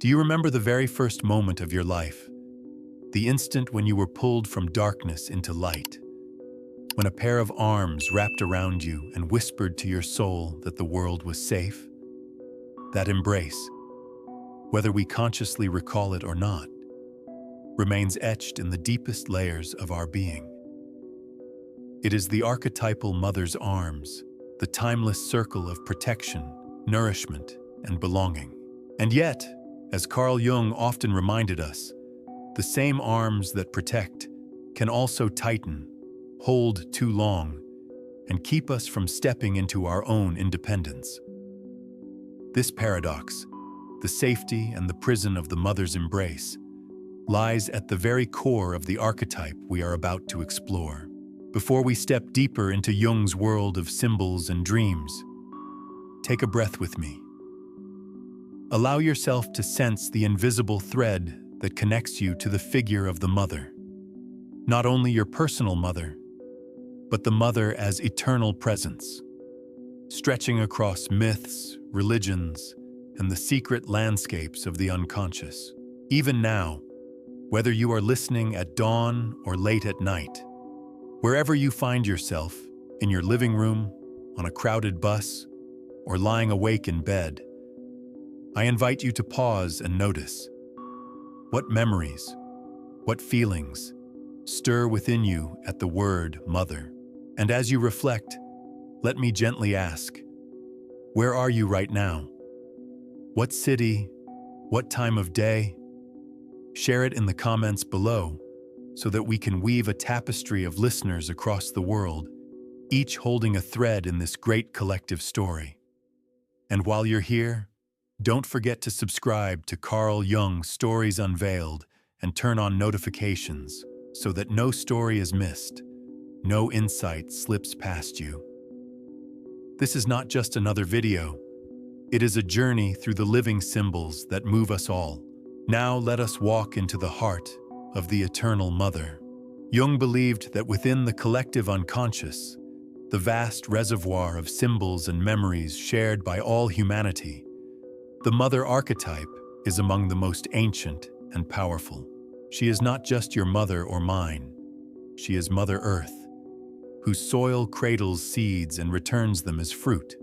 Do you remember the very first moment of your life? The instant when you were pulled from darkness into light? When a pair of arms wrapped around you and whispered to your soul that the world was safe? That embrace, whether we consciously recall it or not, remains etched in the deepest layers of our being. It is the archetypal mother's arms, the timeless circle of protection, nourishment, and belonging. And yet, as Carl Jung often reminded us, the same arms that protect can also tighten, hold too long, and keep us from stepping into our own independence. This paradox, the safety and the prison of the mother's embrace, lies at the very core of the archetype we are about to explore. Before we step deeper into Jung's world of symbols and dreams, take a breath with me. Allow yourself to sense the invisible thread that connects you to the figure of the mother. Not only your personal mother, but the mother as eternal presence, stretching across myths, religions, and the secret landscapes of the unconscious. Even now, whether you are listening at dawn or late at night, wherever you find yourself, in your living room, on a crowded bus, or lying awake in bed, I invite you to pause and notice. What memories, what feelings stir within you at the word mother? And as you reflect, let me gently ask, where are you right now? What city? What time of day? Share it in the comments below so that we can weave a tapestry of listeners across the world, each holding a thread in this great collective story. And while you're here, don't forget to subscribe to Carl Jung Stories Unveiled and turn on notifications so that no story is missed, no insight slips past you. This is not just another video. It is a journey through the living symbols that move us all. Now let us walk into the heart of the Eternal Mother. Jung believed that within the collective unconscious, the vast reservoir of symbols and memories shared by all humanity, the mother archetype is among the most ancient and powerful. She is not just your mother or mine. She is Mother Earth, whose soil cradles seeds and returns them as fruit.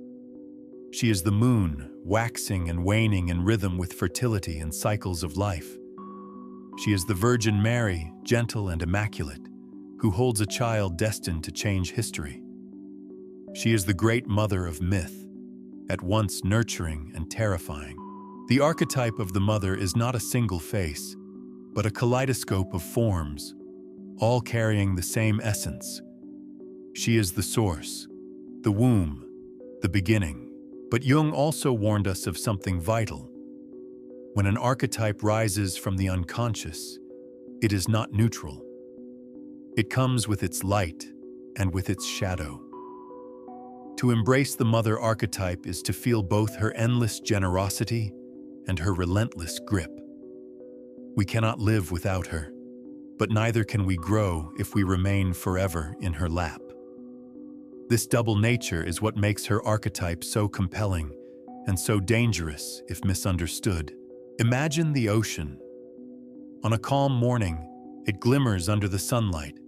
She is the moon, waxing and waning in rhythm with fertility and cycles of life. She is the Virgin Mary, gentle and immaculate, who holds a child destined to change history. She is the great mother of myth, at once nurturing and terrifying. The archetype of the mother is not a single face, but a kaleidoscope of forms, all carrying the same essence. She is the source, the womb, the beginning. But Jung also warned us of something vital. When an archetype rises from the unconscious, it is not neutral. It comes with its light and with its shadow. To embrace the mother archetype is to feel both her endless generosity and her relentless grip. We cannot live without her, but neither can we grow if we remain forever in her lap. This double nature is what makes her archetype so compelling and so dangerous if misunderstood. Imagine the ocean. On a calm morning, it glimmers under the sunlight,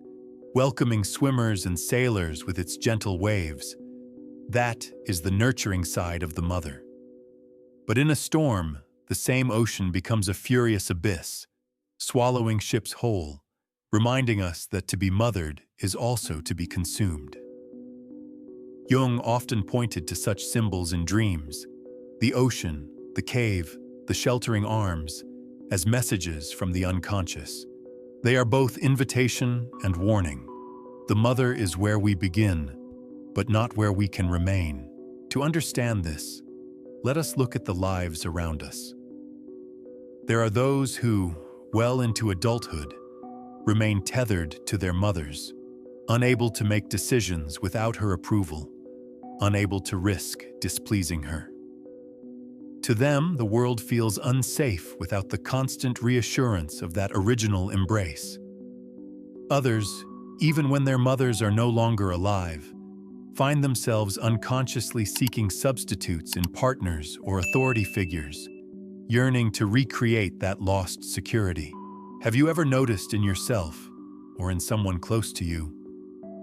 welcoming swimmers and sailors with its gentle waves. That is the nurturing side of the mother. But in a storm, the same ocean becomes a furious abyss, swallowing ships whole, reminding us that to be mothered is also to be consumed. Jung often pointed to such symbols in dreams, the ocean, the cave, the sheltering arms, as messages from the unconscious. They are both invitation and warning. The mother is where we begin, but not where we can remain. To understand this, let us look at the lives around us. There are those who, well into adulthood, remain tethered to their mothers, unable to make decisions without her approval, unable to risk displeasing her. To them, the world feels unsafe without the constant reassurance of that original embrace. Others, even when their mothers are no longer alive, find themselves unconsciously seeking substitutes in partners or authority figures, yearning to recreate that lost security. Have you ever noticed in yourself, or in someone close to you,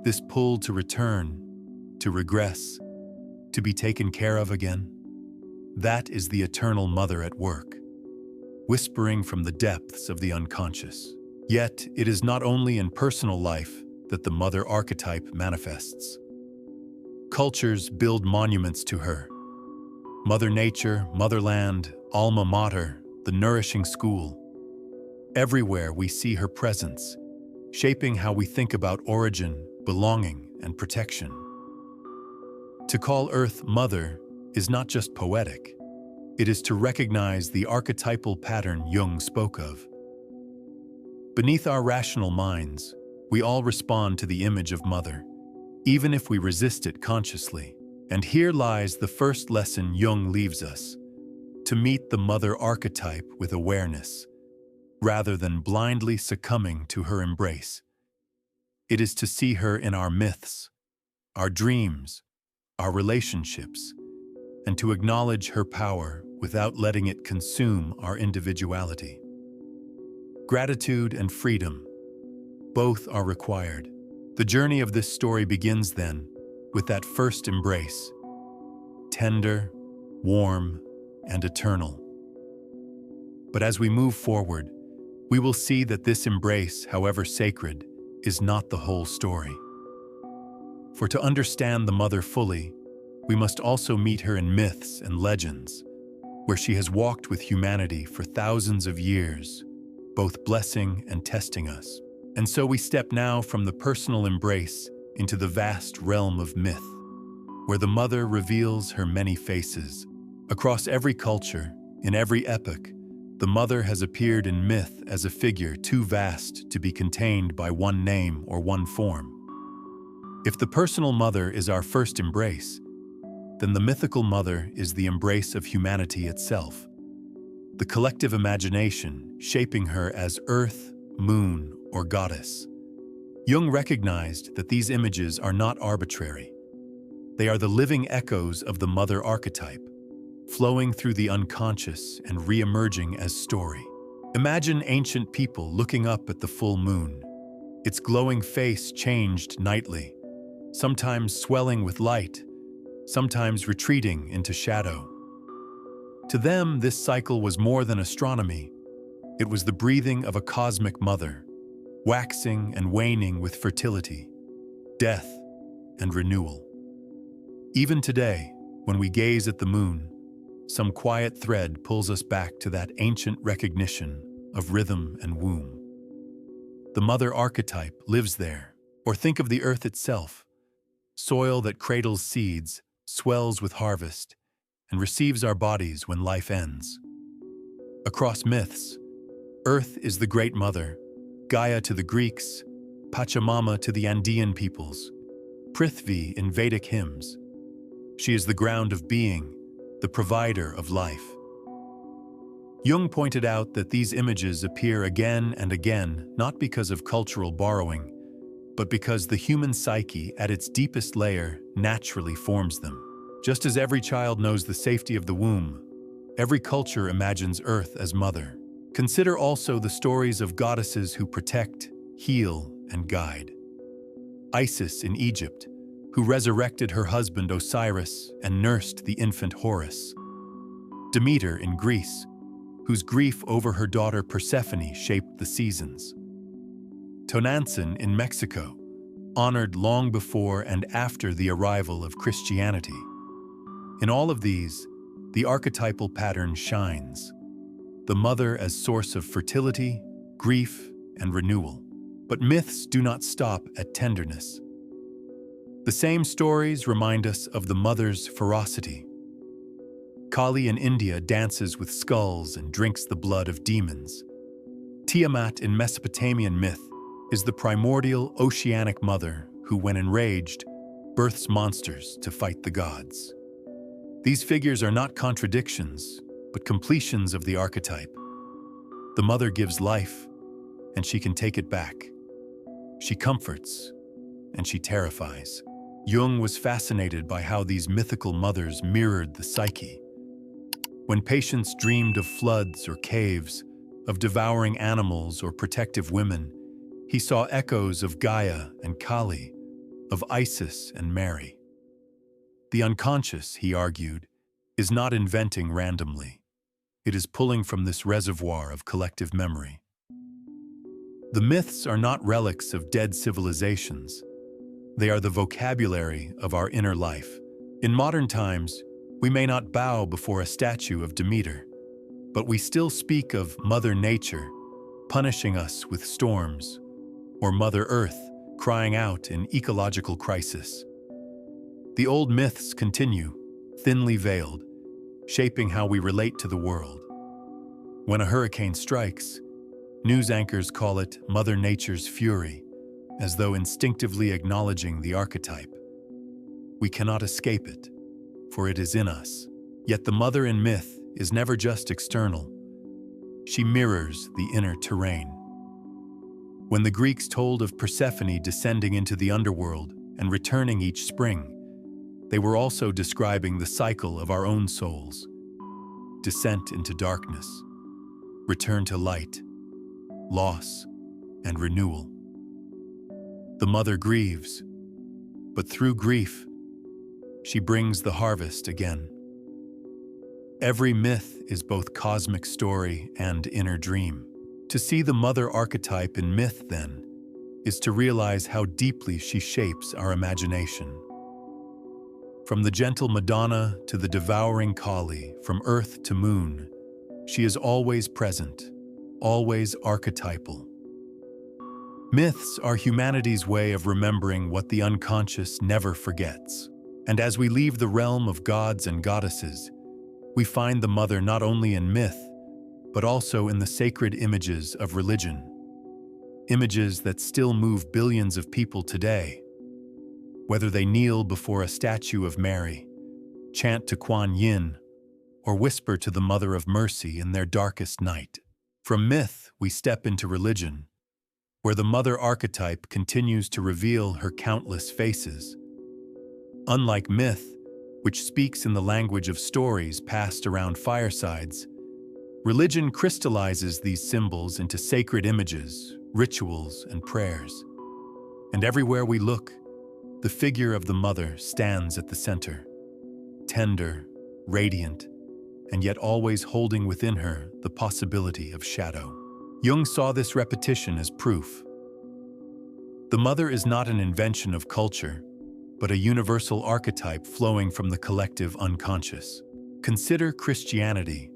this pull to return, to regress, to be taken care of again? That is the Eternal Mother at work, whispering from the depths of the unconscious. Yet, it is not only in personal life that the Mother Archetype manifests. Cultures build monuments to her. Mother Nature, Motherland, Alma Mater, the nourishing school. Everywhere we see her presence, shaping how we think about origin, belonging, and protection. To call Earth Mother is not just poetic. It is to recognize the archetypal pattern Jung spoke of. Beneath our rational minds, we all respond to the image of Mother, even if we resist it consciously. And here lies the first lesson Jung leaves us: to meet the Mother Archetype with awareness, rather than blindly succumbing to her embrace. It is to see her in our myths, our dreams, our relationships, and to acknowledge her power without letting it consume our individuality. Gratitude and freedom, both are required. The journey of this story begins then with that first embrace, tender, warm, and eternal. But as we move forward, we will see that this embrace, however sacred, is not the whole story. For to understand the Mother fully, we must also meet her in myths and legends, where she has walked with humanity for thousands of years, both blessing and testing us. And so we step now from the personal embrace into the vast realm of myth, where the Mother reveals her many faces. Across every culture, in every epoch, the Mother has appeared in myth as a figure too vast to be contained by one name or one form. If the personal Mother is our first embrace, then the mythical Mother is the embrace of humanity itself, the collective imagination shaping her as earth, moon, or goddess. Jung recognized that these images are not arbitrary. They are the living echoes of the Mother Archetype, flowing through the unconscious and re-emerging as story. Imagine ancient people looking up at the full moon. Its glowing face changed nightly, sometimes swelling with light, sometimes retreating into shadow. To them, this cycle was more than astronomy. It was the breathing of a cosmic mother, waxing and waning with fertility, death, and renewal. Even today, when we gaze at the moon, some quiet thread pulls us back to that ancient recognition of rhythm and womb. The Mother Archetype lives there. Or think of the earth itself, soil that cradles seeds, swells with harvest, and receives our bodies when life ends. Across myths, Earth is the Great Mother, Gaia to the Greeks, Pachamama to the Andean peoples, Prithvi in Vedic hymns. She is the ground of being, the provider of life. Jung pointed out that these images appear again and again not because of cultural borrowing, but because the human psyche at its deepest layer naturally forms them. Just as every child knows the safety of the womb, every culture imagines Earth as mother. Consider also the stories of goddesses who protect, heal, and guide. Isis in Egypt, who resurrected her husband Osiris and nursed the infant Horus. Demeter in Greece, whose grief over her daughter Persephone shaped the seasons. Tonantzin in Mexico, honored long before and after the arrival of Christianity. In all of these, the archetypal pattern shines. The mother as source of fertility, grief, and renewal. But myths do not stop at tenderness. The same stories remind us of the mother's ferocity. Kali in India dances with skulls and drinks the blood of demons. Tiamat in Mesopotamian myth is the primordial oceanic mother who, when enraged, births monsters to fight the gods. These figures are not contradictions, but completions of the archetype. The mother gives life, and she can take it back. She comforts, and she terrifies. Jung was fascinated by how these mythical mothers mirrored the psyche. When patients dreamed of floods or caves, of devouring animals or protective women, he saw echoes of Gaia and Kali, of Isis and Mary. The unconscious, he argued, is not inventing randomly. It is pulling from this reservoir of collective memory. The myths are not relics of dead civilizations. They are the vocabulary of our inner life. In modern times, we may not bow before a statue of Demeter, but we still speak of Mother Nature punishing us with storms, or Mother Earth crying out in ecological crisis. The old myths continue, thinly veiled, shaping how we relate to the world. When a hurricane strikes, news anchors call it Mother Nature's fury, as though instinctively acknowledging the archetype. We cannot escape it, for it is in us. Yet the mother in myth is never just external. She mirrors the inner terrain. When the Greeks told of Persephone descending into the underworld and returning each spring, they were also describing the cycle of our own souls: descent into darkness, return to light, loss, and renewal. The mother grieves, but through grief, she brings the harvest again. Every myth is both cosmic story and inner dream. To see the mother archetype in myth, then, is to realize how deeply she shapes our imagination. From the gentle Madonna to the devouring Kali, from earth to moon, she is always present, always archetypal. Myths are humanity's way of remembering what the unconscious never forgets. And as we leave the realm of gods and goddesses, we find the mother not only in myth, but also in the sacred images of religion. Images that still move billions of people today. Whether they kneel before a statue of Mary, chant to Kwan Yin, or whisper to the Mother of Mercy in their darkest night. From myth, we step into religion, where the mother archetype continues to reveal her countless faces. Unlike myth, which speaks in the language of stories passed around firesides, religion crystallizes these symbols into sacred images, rituals, and prayers. And everywhere we look, the figure of the mother stands at the center, tender, radiant, and yet always holding within her the possibility of shadow. Jung saw this repetition as proof. The mother is not an invention of culture, but a universal archetype flowing from the collective unconscious. Consider Christianity.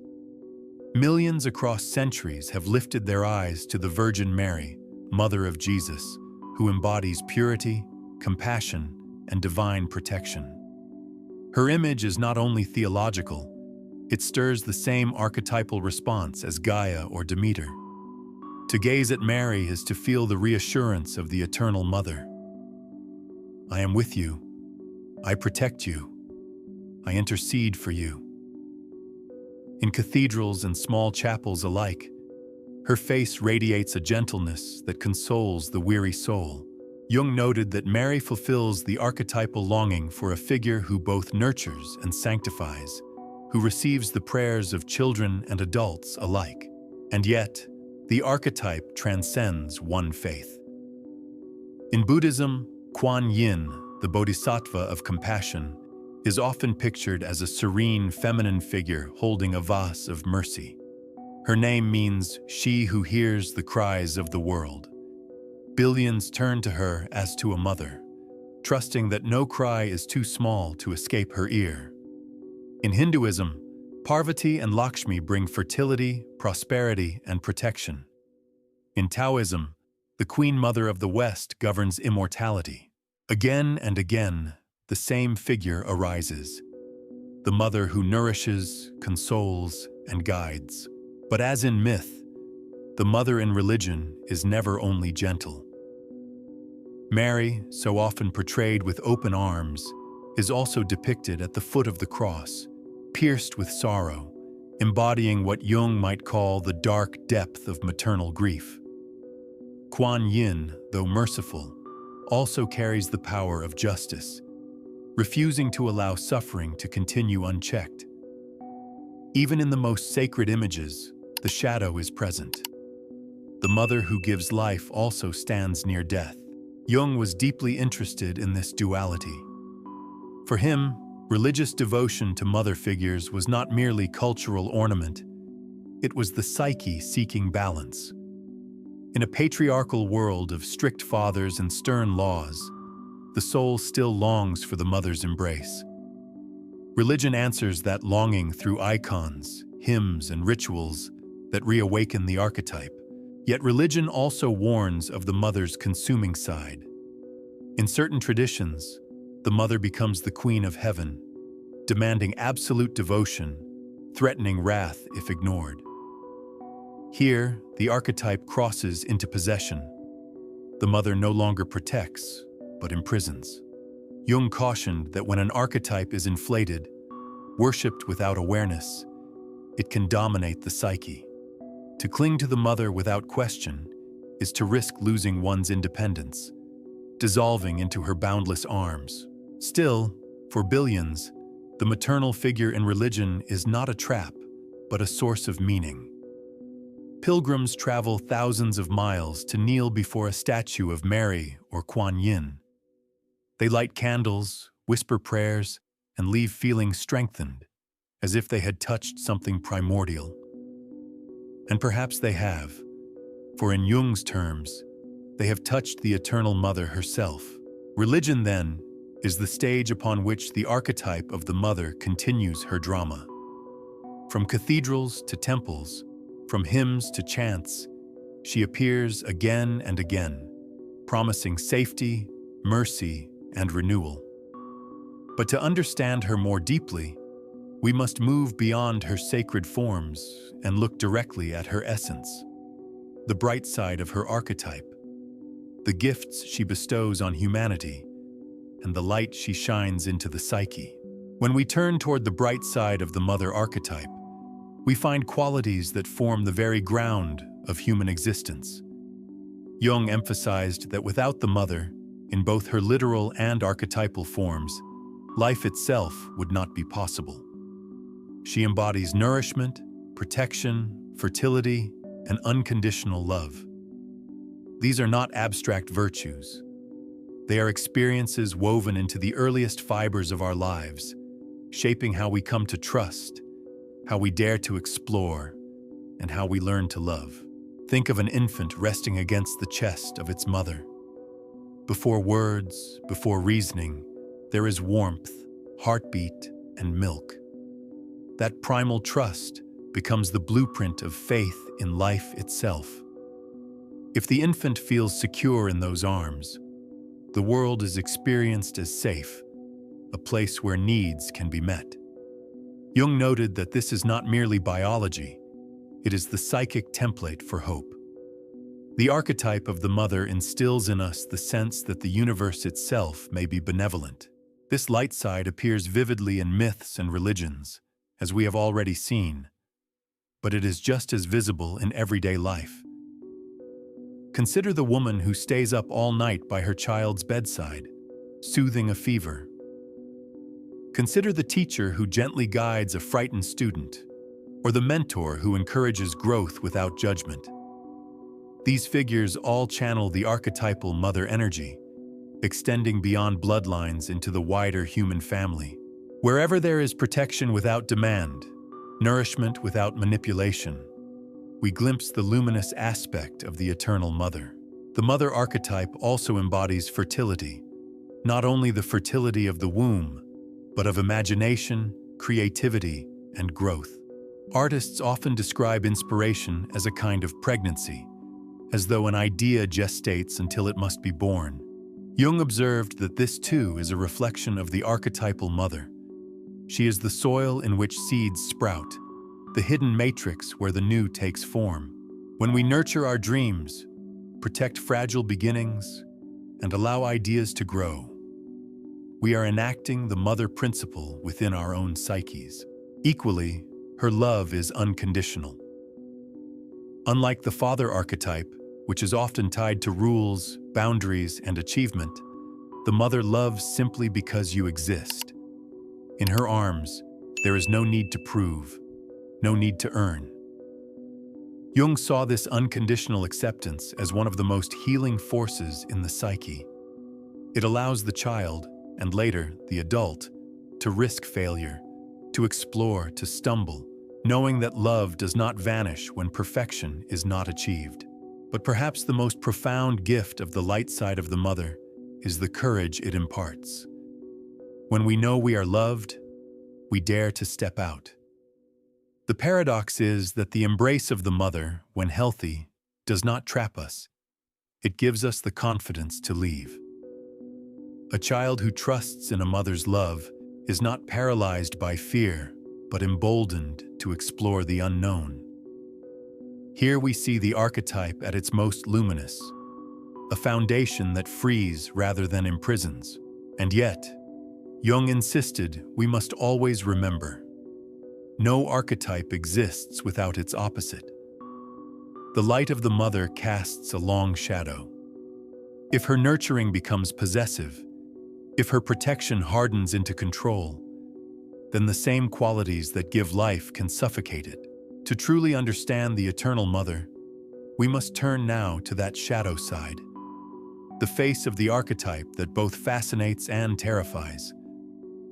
Millions across centuries have lifted their eyes to the Virgin Mary, Mother of Jesus, who embodies purity, compassion, and divine protection. Her image is not only theological, it stirs the same archetypal response as Gaia or Demeter. To gaze at Mary is to feel the reassurance of the Eternal Mother. I am with you. I protect you. I intercede for you. In cathedrals and small chapels alike, her face radiates a gentleness that consoles the weary soul. Jung noted that Mary fulfills the archetypal longing for a figure who both nurtures and sanctifies, who receives the prayers of children and adults alike. And yet, the archetype transcends one faith. In Buddhism, Kwan Yin, the bodhisattva of compassion, is often pictured as a serene feminine figure holding a vase of mercy. Her name means she who hears the cries of the world. Billions turn to her as to a mother, trusting that no cry is too small to escape her ear. In Hinduism, Parvati and Lakshmi bring fertility, prosperity, and protection. In Taoism, the Queen Mother of the West governs immortality. Again and again, the same figure arises, the mother who nourishes, consoles, and guides. But as in myth, the mother in religion is never only gentle. Mary, so often portrayed with open arms, is also depicted at the foot of the cross, pierced with sorrow, embodying what Jung might call the dark depth of maternal grief. Kwan Yin, though merciful, also carries the power of justice, refusing to allow suffering to continue unchecked. Even in the most sacred images, the shadow is present. The mother who gives life also stands near death. Jung was deeply interested in this duality. For him, religious devotion to mother figures was not merely cultural ornament, it was the psyche seeking balance. In a patriarchal world of strict fathers and stern laws, the soul still longs for the mother's embrace. Religion answers that longing through icons, hymns, and rituals that reawaken the archetype. Yet religion also warns of the mother's consuming side. In certain traditions, the mother becomes the queen of heaven, demanding absolute devotion, threatening wrath if ignored. Here, the archetype crosses into possession. The mother no longer protects, but imprisons. Jung cautioned that when an archetype is inflated, worshipped without awareness, it can dominate the psyche. To cling to the mother without question is to risk losing one's independence, dissolving into her boundless arms. Still, for billions, the maternal figure in religion is not a trap, but a source of meaning. Pilgrims travel thousands of miles to kneel before a statue of Mary or Kwan Yin. They light candles, whisper prayers, and leave feeling strengthened, as if they had touched something primordial. And perhaps they have, for in Jung's terms, they have touched the Eternal Mother herself. Religion, then, is the stage upon which the archetype of the mother continues her drama. From cathedrals to temples, from hymns to chants, she appears again and again, promising safety, mercy, and renewal. But to understand her more deeply, we must move beyond her sacred forms and look directly at her essence, the bright side of her archetype, the gifts she bestows on humanity, and the light she shines into the psyche. When we turn toward the bright side of the mother archetype, we find qualities that form the very ground of human existence. Jung emphasized that without the mother, in both her literal and archetypal forms, life itself would not be possible. She embodies nourishment, protection, fertility, and unconditional love. These are not abstract virtues. They are experiences woven into the earliest fibers of our lives, shaping how we come to trust, how we dare to explore, and how we learn to love. Think of an infant resting against the chest of its mother. Before words, before reasoning, there is warmth, heartbeat, and milk. That primal trust becomes the blueprint of faith in life itself. If the infant feels secure in those arms, the world is experienced as safe, a place where needs can be met. Jung noted that this is not merely biology, it is the psychic template for hope. The archetype of the mother instills in us the sense that the universe itself may be benevolent. This light side appears vividly in myths and religions, as we have already seen, but it is just as visible in everyday life. Consider the woman who stays up all night by her child's bedside, soothing a fever. Consider the teacher who gently guides a frightened student, or the mentor who encourages growth without judgment. These figures all channel the archetypal mother energy, extending beyond bloodlines into the wider human family. Wherever there is protection without demand, nourishment without manipulation, we glimpse the luminous aspect of the Eternal Mother. The mother archetype also embodies fertility, not only the fertility of the womb, but of imagination, creativity, and growth. Artists often describe inspiration as a kind of pregnancy, as though an idea gestates until it must be born. Jung observed that this too is a reflection of the archetypal mother. She is the soil in which seeds sprout, the hidden matrix where the new takes form. When we nurture our dreams, protect fragile beginnings, and allow ideas to grow, we are enacting the mother principle within our own psyches. Equally, her love is unconditional. Unlike the father archetype, which is often tied to rules, boundaries, and achievement, the mother loves simply because you exist. In her arms, there is no need to prove, no need to earn. Jung saw this unconditional acceptance as one of the most healing forces in the psyche. It allows the child, and later the adult, to risk failure, to explore, to stumble, knowing that love does not vanish when perfection is not achieved. But perhaps the most profound gift of the light side of the mother is the courage it imparts. When we know we are loved, we dare to step out. The paradox is that the embrace of the mother, when healthy, does not trap us. It gives us the confidence to leave. A child who trusts in a mother's love is not paralyzed by fear, but emboldened to explore the unknown. Here we see the archetype at its most luminous, a foundation that frees rather than imprisons. And yet, Jung insisted we must always remember, no archetype exists without its opposite. The light of the mother casts a long shadow. If her nurturing becomes possessive, if her protection hardens into control, then the same qualities that give life can suffocate it. To truly understand the Eternal Mother, we must turn now to that shadow side, the face of the archetype that both fascinates and terrifies,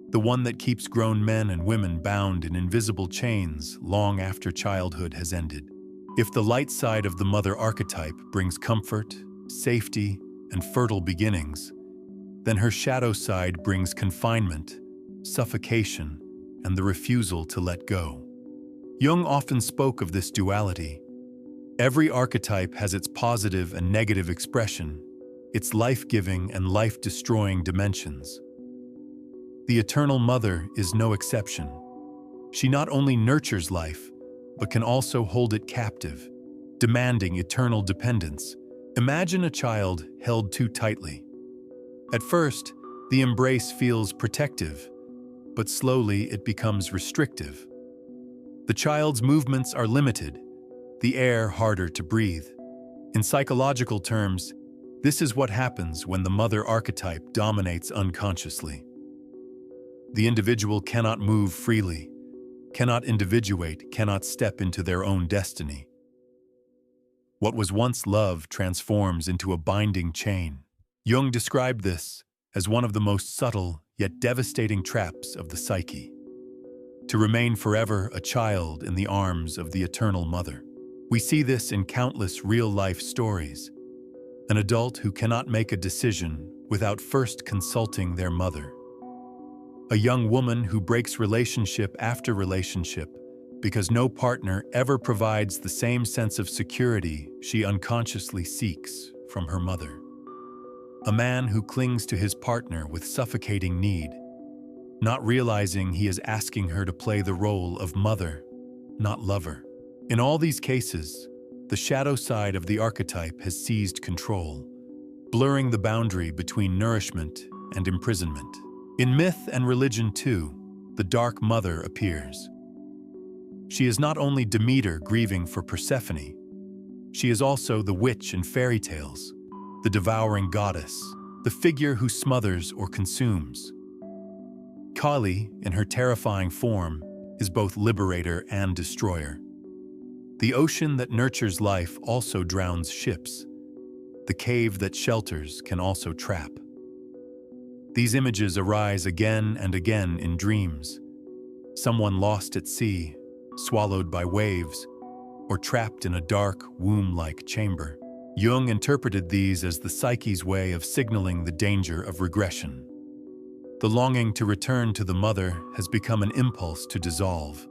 the one that keeps grown men and women bound in invisible chains long after childhood has ended. If the light side of the mother archetype brings comfort, safety, and fertile beginnings, then her shadow side brings confinement, suffocation, and the refusal to let go. Jung often spoke of this duality. Every archetype has its positive and negative expression, its life-giving and life-destroying dimensions. The Eternal Mother is no exception. She not only nurtures life, but can also hold it captive, demanding eternal dependence. Imagine a child held too tightly. At first, the embrace feels protective, but slowly it becomes restrictive. The child's movements are limited, the air harder to breathe. In psychological terms, this is what happens when the mother archetype dominates unconsciously. The individual cannot move freely, cannot individuate, cannot step into their own destiny. What was once love transforms into a binding chain. Jung described this as one of the most subtle yet devastating traps of the psyche. To remain forever a child in the arms of the Eternal Mother. We see this in countless real-life stories. An adult who cannot make a decision without first consulting their mother. A young woman who breaks relationship after relationship because no partner ever provides the same sense of security she unconsciously seeks from her mother. A man who clings to his partner with suffocating need, not realizing he is asking her to play the role of mother, not lover. In all these cases, the shadow side of the archetype has seized control, blurring the boundary between nourishment and imprisonment. In myth and religion, too, the Dark Mother appears. She is not only Demeter grieving for Persephone, she is also the witch in fairy tales, the devouring goddess, the figure who smothers or consumes. Kali, in her terrifying form, is both liberator and destroyer. The ocean that nurtures life also drowns ships. The cave that shelters can also trap. These images arise again and again in dreams. Someone lost at sea, swallowed by waves, or trapped in a dark, womb-like chamber. Jung interpreted these as the psyche's way of signaling the danger of regression. The longing to return to the mother has become an impulse to dissolve,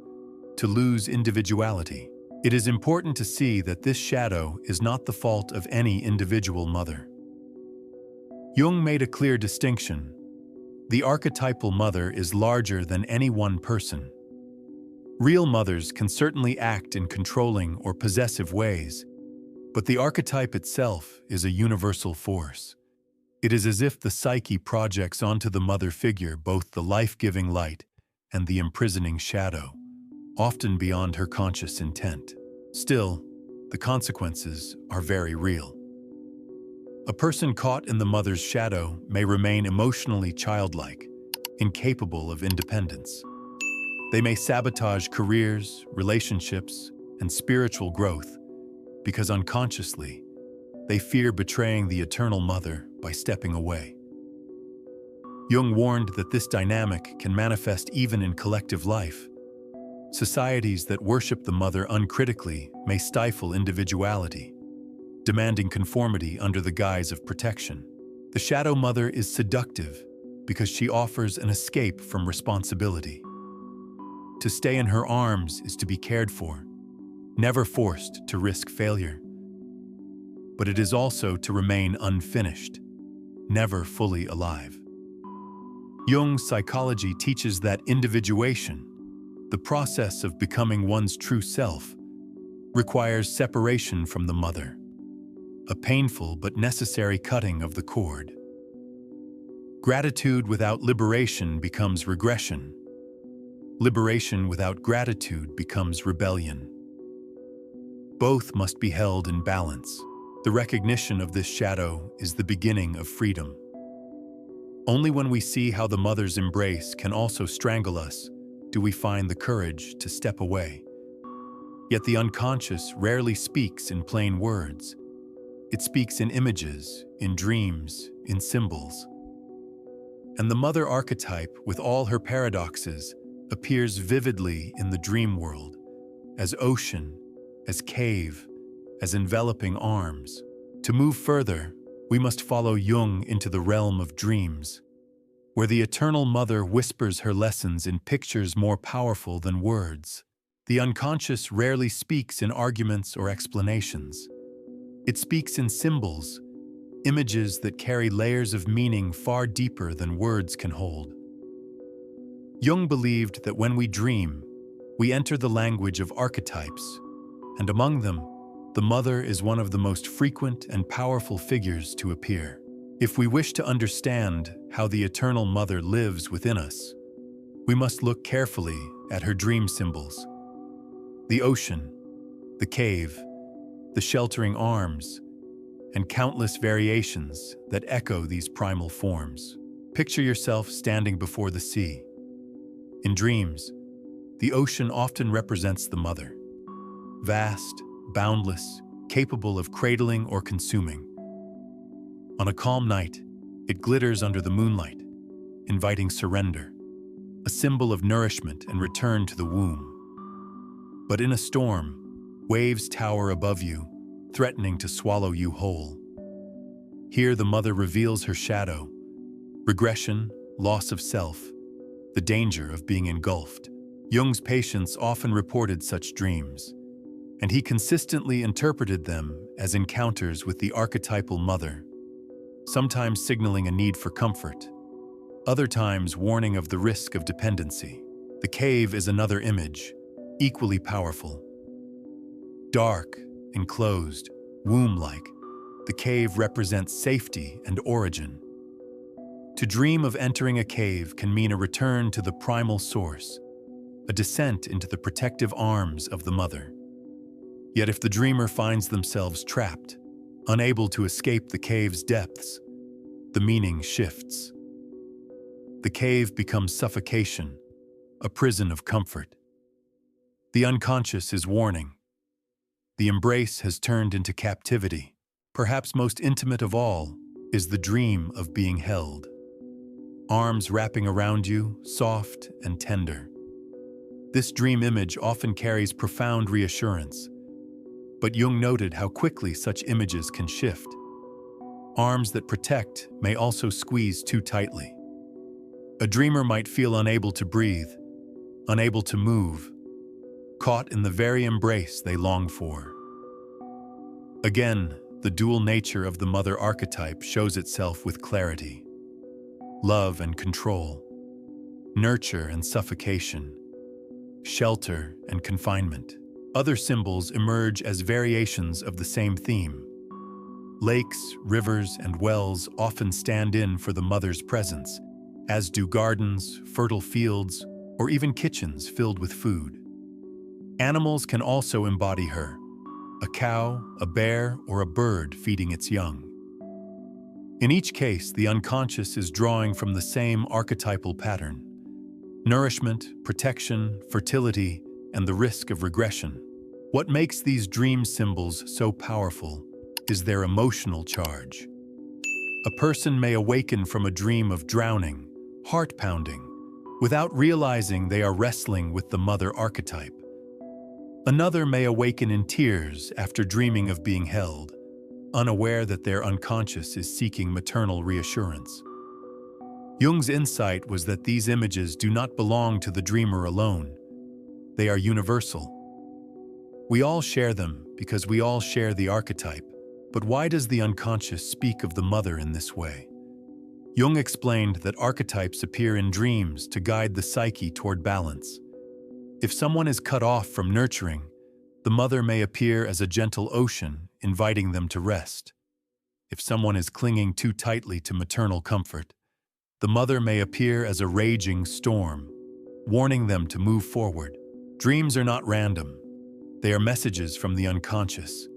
to lose individuality. It is important to see that this shadow is not the fault of any individual mother. Jung made a clear distinction. The archetypal mother is larger than any one person. Real mothers can certainly act in controlling or possessive ways, but the archetype itself is a universal force. It is as if the psyche projects onto the mother figure both the life-giving light and the imprisoning shadow, often beyond her conscious intent. Still, the consequences are very real. A person caught in the mother's shadow may remain emotionally childlike, incapable of independence. They may sabotage careers, relationships, and spiritual growth because unconsciously, they fear betraying the Eternal Mother by stepping away. Jung warned that this dynamic can manifest even in collective life. Societies that worship the mother uncritically may stifle individuality, demanding conformity under the guise of protection. The shadow mother is seductive because she offers an escape from responsibility. To stay in her arms is to be cared for, never forced to risk failure. But it is also to remain unfinished, never fully alive. Jung's psychology teaches that individuation, the process of becoming one's true self, requires separation from the mother, a painful but necessary cutting of the cord. Gratitude without liberation becomes regression. Liberation without gratitude becomes rebellion. Both must be held in balance. The recognition of this shadow is the beginning of freedom. Only when we see how the mother's embrace can also strangle us do we find the courage to step away. Yet the unconscious rarely speaks in plain words. It speaks in images, in dreams, in symbols. And the mother archetype, with all her paradoxes, appears vividly in the dream world, as ocean, as cave, as enveloping arms. To move further, we must follow Jung into the realm of dreams, where the Eternal Mother whispers her lessons in pictures more powerful than words. The unconscious rarely speaks in arguments or explanations. It speaks in symbols, images that carry layers of meaning far deeper than words can hold. Jung believed that when we dream, we enter the language of archetypes, and among them, the mother is one of the most frequent and powerful figures to appear. If we wish to understand how the Eternal Mother lives within us, we must look carefully at her dream symbols. The ocean, the cave, the sheltering arms, and countless variations that echo these primal forms. Picture yourself standing before the sea. In dreams, the ocean often represents the mother. Vast, boundless, capable of cradling or consuming. On a calm night, it glitters under the moonlight, inviting surrender, a symbol of nourishment and return to the womb. But in a storm, waves tower above you, threatening to swallow you whole. Here the mother reveals her shadow, regression, loss of self, the danger of being engulfed. Jung's patients often reported such dreams, and he consistently interpreted them as encounters with the archetypal mother, sometimes signaling a need for comfort, other times warning of the risk of dependency. The cave is another image, equally powerful. Dark, enclosed, womb-like, the cave represents safety and origin. To dream of entering a cave can mean a return to the primal source, a descent into the protective arms of the mother. Yet if the dreamer finds themselves trapped, unable to escape the cave's depths, the meaning shifts. The cave becomes suffocation, a prison of comfort. The unconscious is warning. The embrace has turned into captivity. Perhaps most intimate of all is the dream of being held. Arms wrapping around you, soft and tender. This dream image often carries profound reassurance, but Jung noted how quickly such images can shift. Arms that protect may also squeeze too tightly. A dreamer might feel unable to breathe, unable to move, caught in the very embrace they long for. Again, the dual nature of the mother archetype shows itself with clarity. Love and control, nurture and suffocation, shelter and confinement. Other symbols emerge as variations of the same theme. Lakes, rivers, and wells often stand in for the mother's presence, as do gardens, fertile fields, or even kitchens filled with food. Animals can also embody her, a cow, a bear, or a bird feeding its young. In each case, the unconscious is drawing from the same archetypal pattern. nourishment, protection, fertility, and the risk of regression. What makes these dream symbols so powerful is their emotional charge. A person may awaken from a dream of drowning, heart-pounding, without realizing they are wrestling with the mother archetype. Another may awaken in tears after dreaming of being held, unaware that their unconscious is seeking maternal reassurance. Jung's insight was that these images do not belong to the dreamer alone. They are universal. We all share them because we all share the archetype. But why does the unconscious speak of the mother in this way? Jung explained that archetypes appear in dreams to guide the psyche toward balance. If someone is cut off from nurturing, the mother may appear as a gentle ocean, inviting them to rest. If someone is clinging too tightly to maternal comfort, the mother may appear as a raging storm, warning them to move forward. Dreams are not random. They are messages from the unconscious,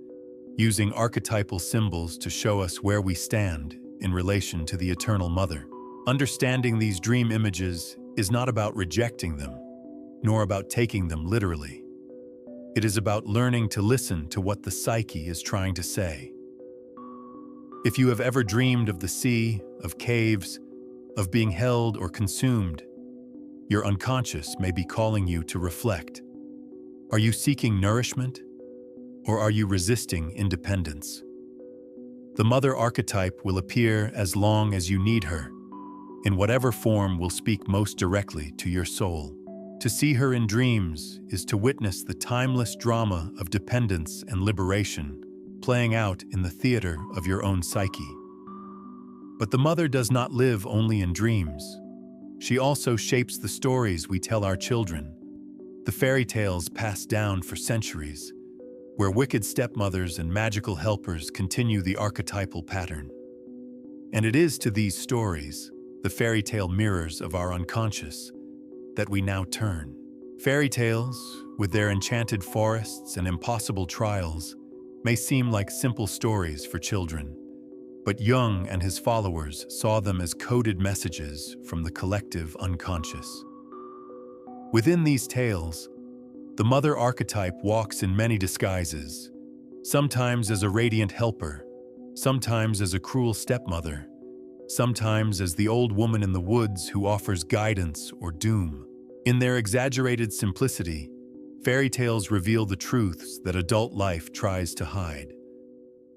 using archetypal symbols to show us where we stand in relation to the Eternal Mother. Understanding these dream images is not about rejecting them, nor about taking them literally. It is about learning to listen to what the psyche is trying to say. If you have ever dreamed of the sea, of caves, of being held or consumed, your unconscious may be calling you to reflect. Are you seeking nourishment, or are you resisting independence? The mother archetype will appear as long as you need her, in whatever form will speak most directly to your soul. To see her in dreams is to witness the timeless drama of dependence and liberation playing out in the theater of your own psyche. But the mother does not live only in dreams. She also shapes the stories we tell our children, the fairy tales passed down for centuries, where wicked stepmothers and magical helpers continue the archetypal pattern. And it is to these stories, the fairy tale mirrors of our unconscious, that we now turn. Fairy tales, with their enchanted forests and impossible trials, may seem like simple stories for children, but Jung and his followers saw them as coded messages from the collective unconscious. Within these tales, the mother archetype walks in many disguises, sometimes as a radiant helper, sometimes as a cruel stepmother, sometimes as the old woman in the woods who offers guidance or doom. In their exaggerated simplicity, fairy tales reveal the truths that adult life tries to hide.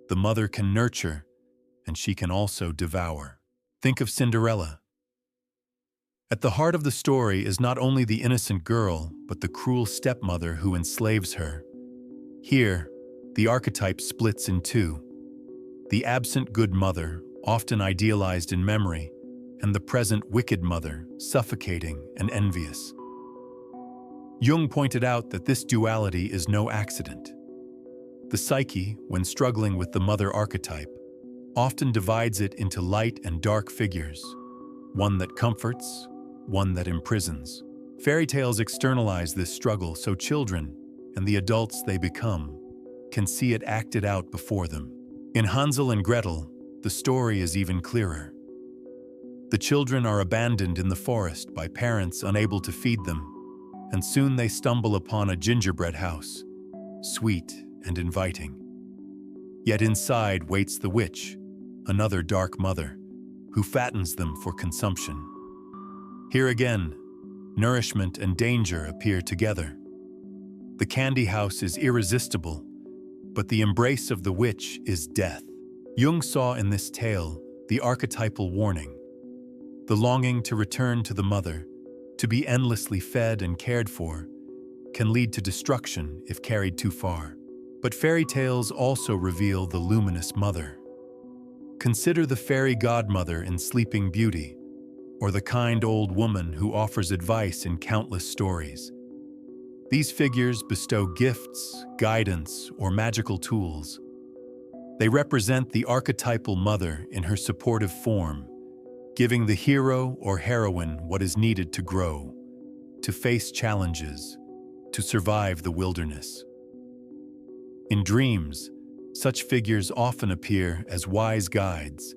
The mother can nurture, and she can also devour. Think of Cinderella. At the heart of the story is not only the innocent girl, but the cruel stepmother who enslaves her. Here, the archetype splits in two: the absent good mother, often idealized in memory, and the present wicked mother, suffocating and envious. Jung pointed out that this duality is no accident. The psyche, when struggling with the mother archetype, often divides it into light and dark figures, one that comforts, one that imprisons. Fairy tales externalize this struggle so children, and the adults they become, can see it acted out before them. In Hansel and Gretel, the story is even clearer. The children are abandoned in the forest by parents unable to feed them, and soon they stumble upon a gingerbread house, sweet and inviting. Yet inside waits the witch, another dark mother, who fattens them for consumption. Here again, nourishment and danger appear together. The candy house is irresistible, but the embrace of the witch is death. Jung saw in this tale the archetypal warning. The longing to return to the mother, to be endlessly fed and cared for, can lead to destruction if carried too far. But fairy tales also reveal the luminous mother. Consider the fairy godmother in Sleeping Beauty, or the kind old woman who offers advice in countless stories. These figures bestow gifts, guidance, or magical tools. They represent the archetypal mother in her supportive form, giving the hero or heroine what is needed to grow, to face challenges, to survive the wilderness. In dreams, such figures often appear as wise guides,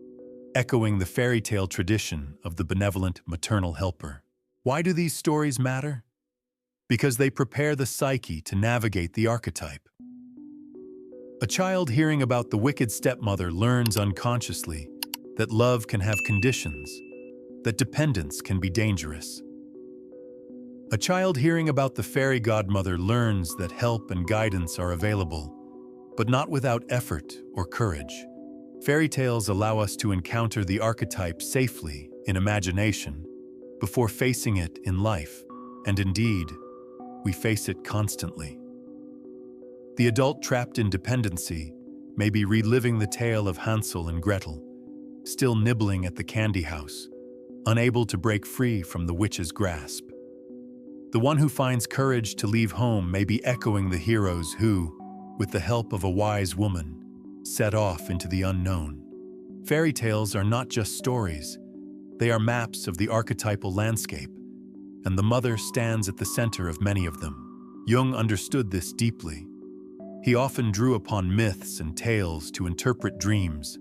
echoing the fairy tale tradition of the benevolent maternal helper. Why do these stories matter? Because they prepare the psyche to navigate the archetype. A child hearing about the wicked stepmother learns unconsciously that love can have conditions, that dependence can be dangerous. A child hearing about the fairy godmother learns that help and guidance are available, but not without effort or courage. Fairy tales allow us to encounter the archetype safely in imagination before facing it in life, and indeed, we face it constantly. The adult trapped in dependency may be reliving the tale of Hansel and Gretel, still nibbling at the candy house, unable to break free from the witch's grasp. The one who finds courage to leave home may be echoing the heroes who, with the help of a wise woman, set off into the unknown. Fairy tales are not just stories, they are maps of the archetypal landscape, and the mother stands at the center of many of them. Jung understood this deeply. He often drew upon myths and tales to interpret dreams,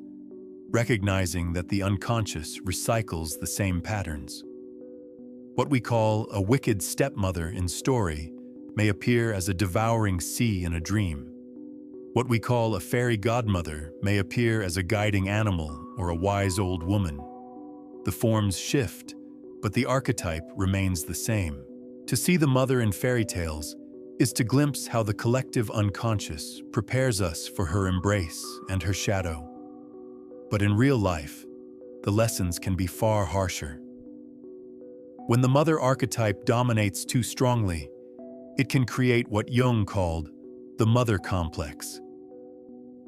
recognizing that the unconscious recycles the same patterns. What we call a wicked stepmother in story may appear as a devouring sea in a dream. What we call a fairy godmother may appear as a guiding animal or a wise old woman. The forms shift, but the archetype remains the same. To see the mother in fairy tales is to glimpse how the collective unconscious prepares us for her embrace and her shadow. But in real life, the lessons can be far harsher. When the mother archetype dominates too strongly, it can create what Jung called the mother complex,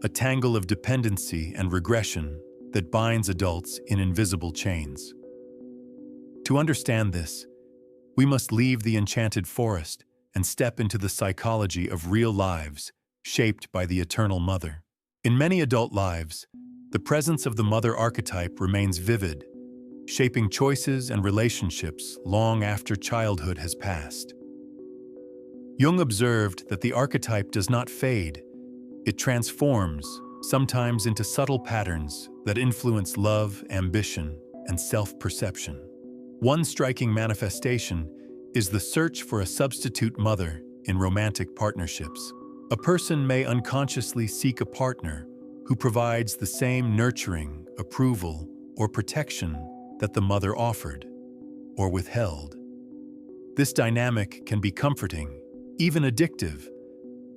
a tangle of dependency and regression that binds adults in invisible chains. To understand this, we must leave the enchanted forest and step into the psychology of real lives shaped by the Eternal Mother. In many adult lives, the presence of the mother archetype remains vivid, shaping choices and relationships long after childhood has passed. Jung observed that the archetype does not fade, it transforms, sometimes into subtle patterns that influence love, ambition, and self-perception. One striking manifestation is the search for a substitute mother in romantic partnerships. A person may unconsciously seek a partner who provides the same nurturing, approval, or protection that the mother offered or withheld. This dynamic can be comforting, even addictive,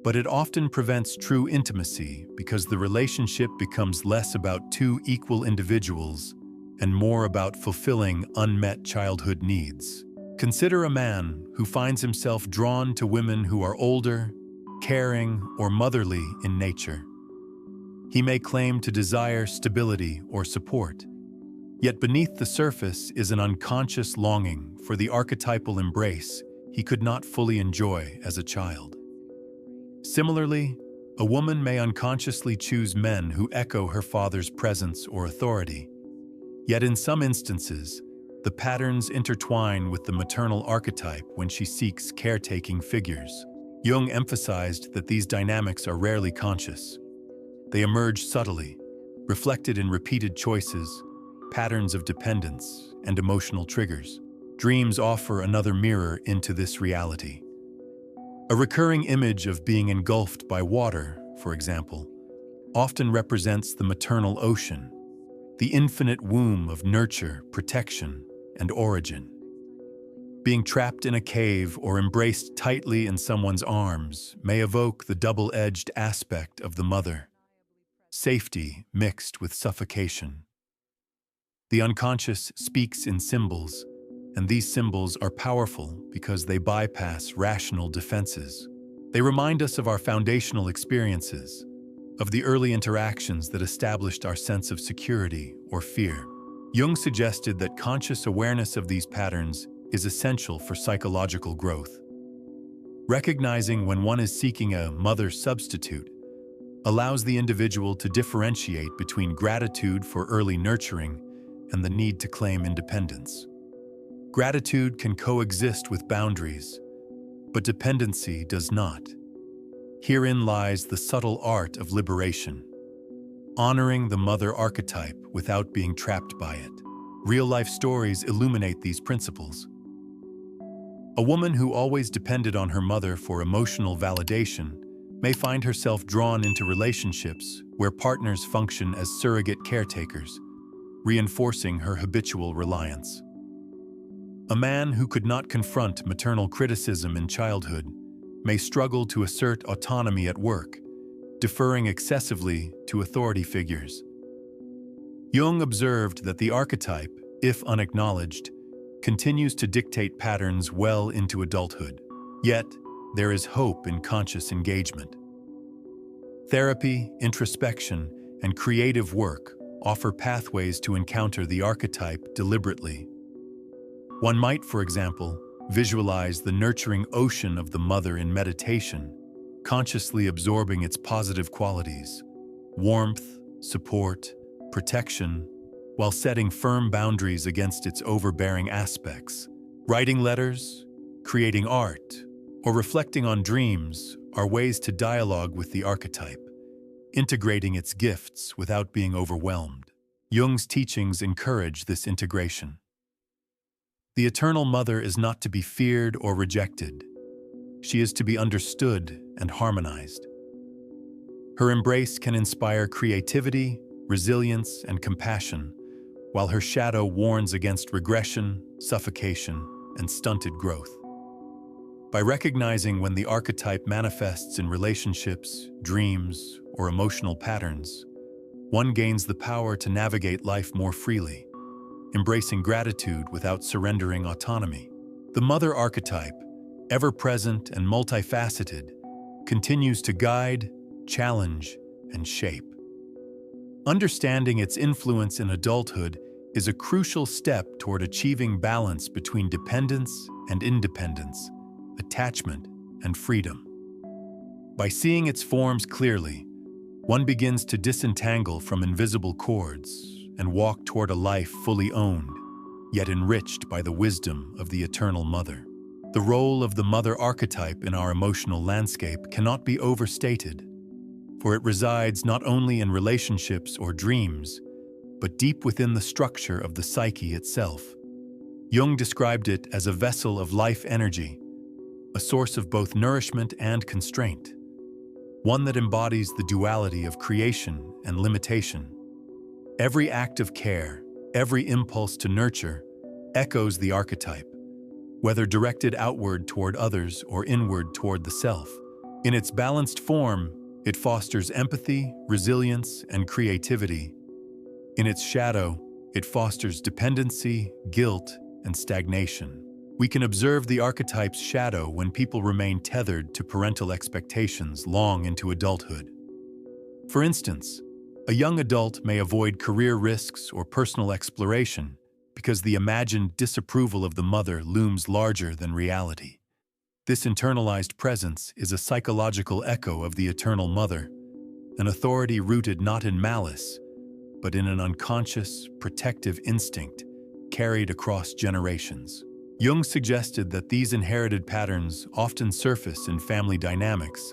but it often prevents true intimacy because the relationship becomes less about two equal individuals and more about fulfilling unmet childhood needs. Consider a man who finds himself drawn to women who are older, caring, or motherly in nature. He may claim to desire stability or support, yet beneath the surface is an unconscious longing for the archetypal embrace he could not fully enjoy as a child. Similarly, a woman may unconsciously choose men who echo her father's presence or authority. Yet in some instances, the patterns intertwine with the maternal archetype when she seeks caretaking figures. Jung emphasized that these dynamics are rarely conscious. They emerge subtly, reflected in repeated choices, patterns of dependence, and emotional triggers. Dreams offer another mirror into this reality. A recurring image of being engulfed by water, for example, often represents the maternal ocean, the infinite womb of nurture, protection, and origin. Being trapped in a cave or embraced tightly in someone's arms may evoke the double-edged aspect of the mother, safety mixed with suffocation. The unconscious speaks in symbols, and these symbols are powerful because they bypass rational defenses. They remind us of our foundational experiences, of the early interactions that established our sense of security or fear. Jung suggested that conscious awareness of these patterns is essential for psychological growth. Recognizing when one is seeking a mother substitute allows the individual to differentiate between gratitude for early nurturing and the need to claim independence. Gratitude can coexist with boundaries, but dependency does not. Herein lies the subtle art of liberation, honoring the mother archetype without being trapped by it. Real-life stories illuminate these principles. A woman who always depended on her mother for emotional validation may find herself drawn into relationships where partners function as surrogate caretakers, reinforcing her habitual reliance. A man who could not confront maternal criticism in childhood may struggle to assert autonomy at work, deferring excessively to authority figures. Jung observed that the archetype, if unacknowledged, continues to dictate patterns well into adulthood. Yet, there is hope in conscious engagement. Therapy, introspection, and creative work offer pathways to encounter the archetype deliberately. One might, for example, visualize the nurturing ocean of the mother in meditation, consciously absorbing its positive qualities: warmth, support, protection, while setting firm boundaries against its overbearing aspects. Writing letters, creating art, or reflecting on dreams are ways to dialogue with the archetype, integrating its gifts without being overwhelmed. Jung's teachings encourage this integration. The Eternal Mother is not to be feared or rejected. She is to be understood and harmonized. Her embrace can inspire creativity, resilience, and compassion, while her shadow warns against regression, suffocation, and stunted growth. By recognizing when the archetype manifests in relationships, dreams, or emotional patterns, one gains the power to navigate life more freely, embracing gratitude without surrendering autonomy. The mother archetype, ever-present and multifaceted, continues to guide, challenge, and shape. Understanding its influence in adulthood is a crucial step toward achieving balance between dependence and independence, attachment and freedom. By seeing its forms clearly, one begins to disentangle from invisible cords and walk toward a life fully owned, yet enriched by the wisdom of the Eternal Mother. The role of the mother archetype in our emotional landscape cannot be overstated, for it resides not only in relationships or dreams, but deep within the structure of the psyche itself. Jung described it as a vessel of life energy, a source of both nourishment and constraint, one that embodies the duality of creation and limitation. Every act of care, every impulse to nurture, echoes the archetype, whether directed outward toward others or inward toward the self. In its balanced form, it fosters empathy, resilience, and creativity. In its shadow, it fosters dependency, guilt, and stagnation. We can observe the archetype's shadow when people remain tethered to parental expectations long into adulthood. For instance, a young adult may avoid career risks or personal exploration because the imagined disapproval of the mother looms larger than reality. This internalized presence is a psychological echo of the Eternal Mother, an authority rooted not in malice, but in an unconscious, protective instinct carried across generations. Jung suggested that these inherited patterns often surface in family dynamics,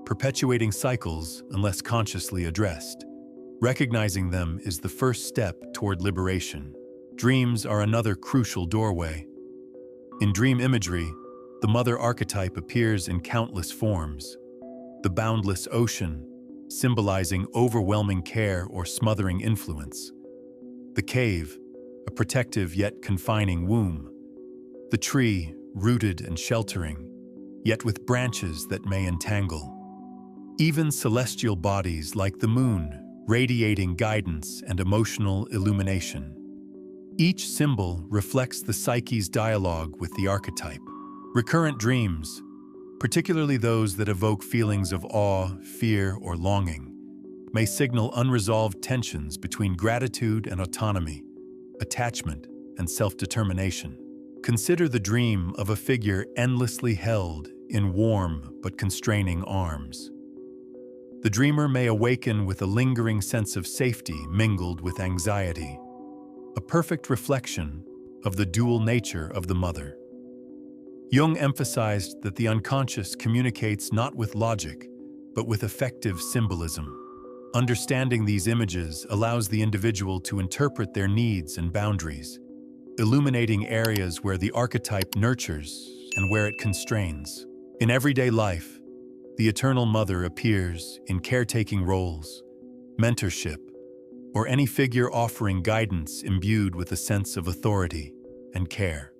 perpetuating cycles unless consciously addressed. Recognizing them is the first step toward liberation. Dreams are another crucial doorway. In dream imagery, the mother archetype appears in countless forms. The boundless ocean, symbolizing overwhelming care or smothering influence. The cave, a protective yet confining womb. The tree, rooted and sheltering, yet with branches that may entangle. Even celestial bodies like the moon, radiating guidance and emotional illumination. Each symbol reflects the psyche's dialogue with the archetype. Recurrent dreams, particularly those that evoke feelings of awe, fear, or longing, may signal unresolved tensions between gratitude and autonomy, attachment and self-determination. Consider the dream of a figure endlessly held in warm but constraining arms. The dreamer may awaken with a lingering sense of safety mingled with anxiety, a perfect reflection of the dual nature of the mother. Jung emphasized that the unconscious communicates not with logic, but with effective symbolism. Understanding these images allows the individual to interpret their needs and boundaries, illuminating areas where the archetype nurtures and where it constrains. In everyday life, the Eternal Mother appears in caretaking roles, mentorship, or any figure offering guidance imbued with a sense of authority and care.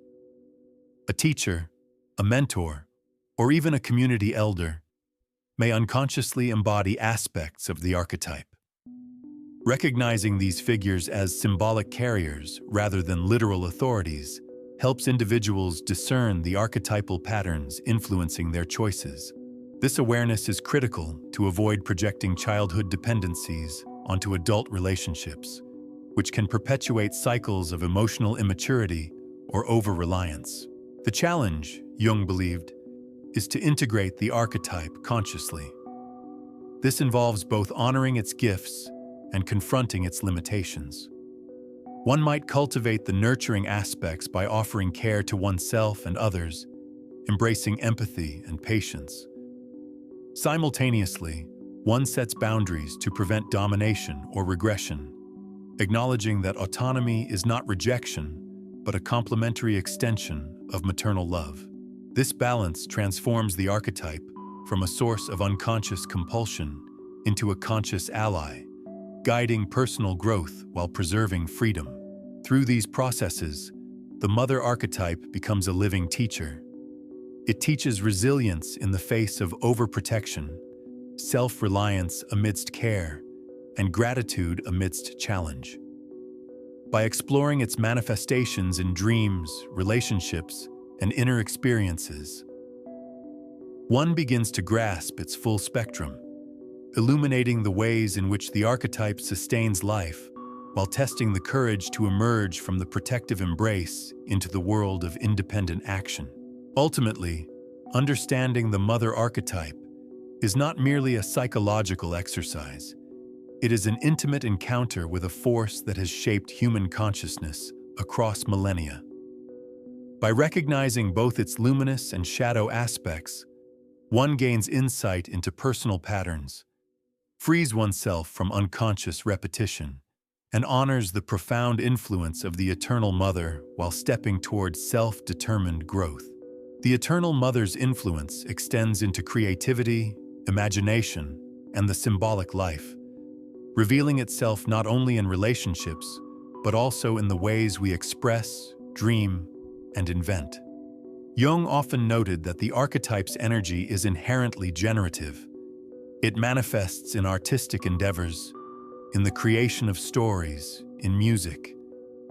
A teacher, a mentor, or even a community elder may unconsciously embody aspects of the archetype. Recognizing these figures as symbolic carriers rather than literal authorities helps individuals discern the archetypal patterns influencing their choices. This awareness is critical to avoid projecting childhood dependencies onto adult relationships, which can perpetuate cycles of emotional immaturity or over-reliance. The challenge, Jung believed, is to integrate the archetype consciously. This involves both honoring its gifts and confronting its limitations. One might cultivate the nurturing aspects by offering care to oneself and others, embracing empathy and patience. Simultaneously, one sets boundaries to prevent domination or regression, acknowledging that autonomy is not rejection, but a complementary extension of maternal love. This balance transforms the archetype from a source of unconscious compulsion into a conscious ally, guiding personal growth while preserving freedom. Through these processes, the mother archetype becomes a living teacher. It teaches resilience in the face of overprotection, self-reliance amidst care, and gratitude amidst challenge. By exploring its manifestations in dreams, relationships, and inner experiences, one begins to grasp its full spectrum, illuminating the ways in which the archetype sustains life while testing the courage to emerge from the protective embrace into the world of independent action. Ultimately, understanding the mother archetype is not merely a psychological exercise. It is an intimate encounter with a force that has shaped human consciousness across millennia. By recognizing both its luminous and shadow aspects, one gains insight into personal patterns, frees oneself from unconscious repetition, and honors the profound influence of the Eternal Mother while stepping towards self-determined growth. The Eternal Mother's influence extends into creativity, imagination, and the symbolic life, revealing itself not only in relationships, but also in the ways we express, dream, and invent. Jung often noted that the archetype's energy is inherently generative. It manifests in artistic endeavors, in the creation of stories, in music,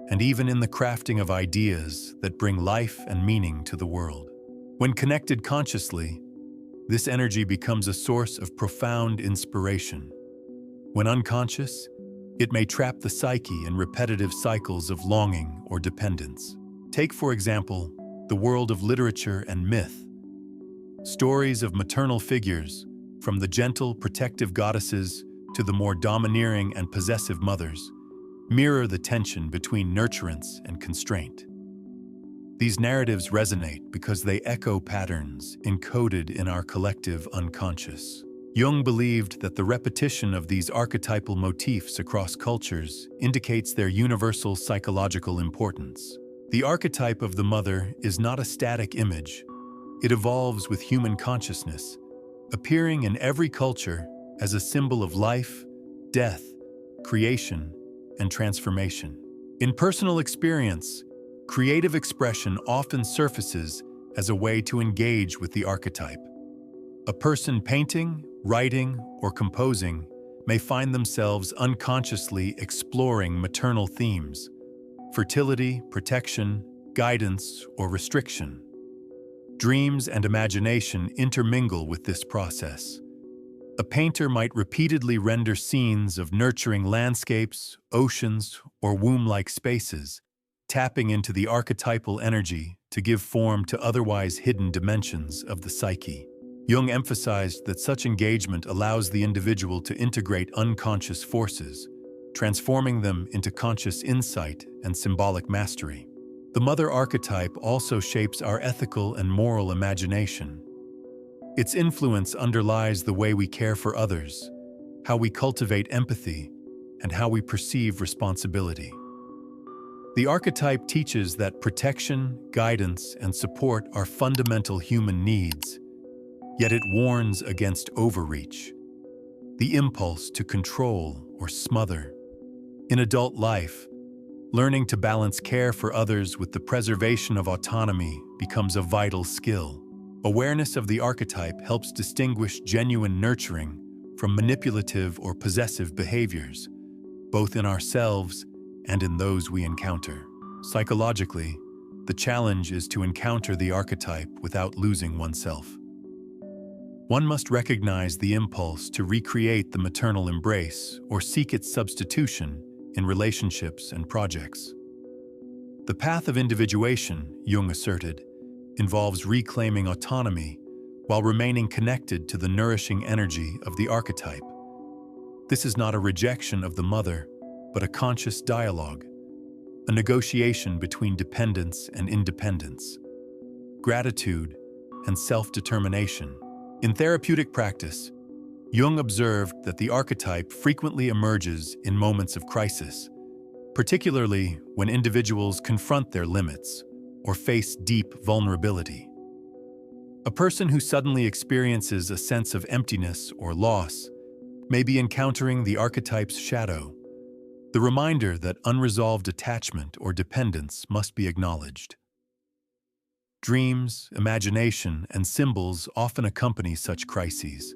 and even in the crafting of ideas that bring life and meaning to the world. When connected consciously, this energy becomes a source of profound inspiration. When unconscious, it may trap the psyche in repetitive cycles of longing or dependence. Take, for example, the world of literature and myth. Stories of maternal figures, from the gentle, protective goddesses to the more domineering and possessive mothers, mirror the tension between nurturance and constraint. These narratives resonate because they echo patterns encoded in our collective unconscious. Jung believed that the repetition of these archetypal motifs across cultures indicates their universal psychological importance. The archetype of the mother is not a static image. It evolves with human consciousness, appearing in every culture as a symbol of life, death, creation, and transformation. In personal experience, creative expression often surfaces as a way to engage with the archetype. A person painting, writing, or composing may find themselves unconsciously exploring maternal themes: fertility, protection, guidance, or restriction. Dreams and imagination intermingle with this process. A painter might repeatedly render scenes of nurturing landscapes, oceans, or womb-like spaces, tapping into the archetypal energy to give form to otherwise hidden dimensions of the psyche. Jung emphasized that such engagement allows the individual to integrate unconscious forces, transforming them into conscious insight and symbolic mastery. The mother archetype also shapes our ethical and moral imagination. Its influence underlies the way we care for others, how we cultivate empathy, and how we perceive responsibility. The archetype teaches that protection, guidance, and support are fundamental human needs, yet it warns against overreach, the impulse to control or smother. In adult life, learning to balance care for others with the preservation of autonomy becomes a vital skill. Awareness of the archetype helps distinguish genuine nurturing from manipulative or possessive behaviors, both in ourselves and in those we encounter. Psychologically, the challenge is to encounter the archetype without losing oneself. One must recognize the impulse to recreate the maternal embrace or seek its substitution in relationships and projects. The path of individuation, Jung asserted, involves reclaiming autonomy while remaining connected to the nourishing energy of the archetype. This is not a rejection of the mother, but a conscious dialogue, a negotiation between dependence and independence, gratitude and self-determination. In therapeutic practice, Jung observed that the archetype frequently emerges in moments of crisis, particularly when individuals confront their limits or face deep vulnerability. A person who suddenly experiences a sense of emptiness or loss may be encountering the archetype's shadow, the reminder that unresolved attachment or dependence must be acknowledged. Dreams, imagination, and symbols often accompany such crises,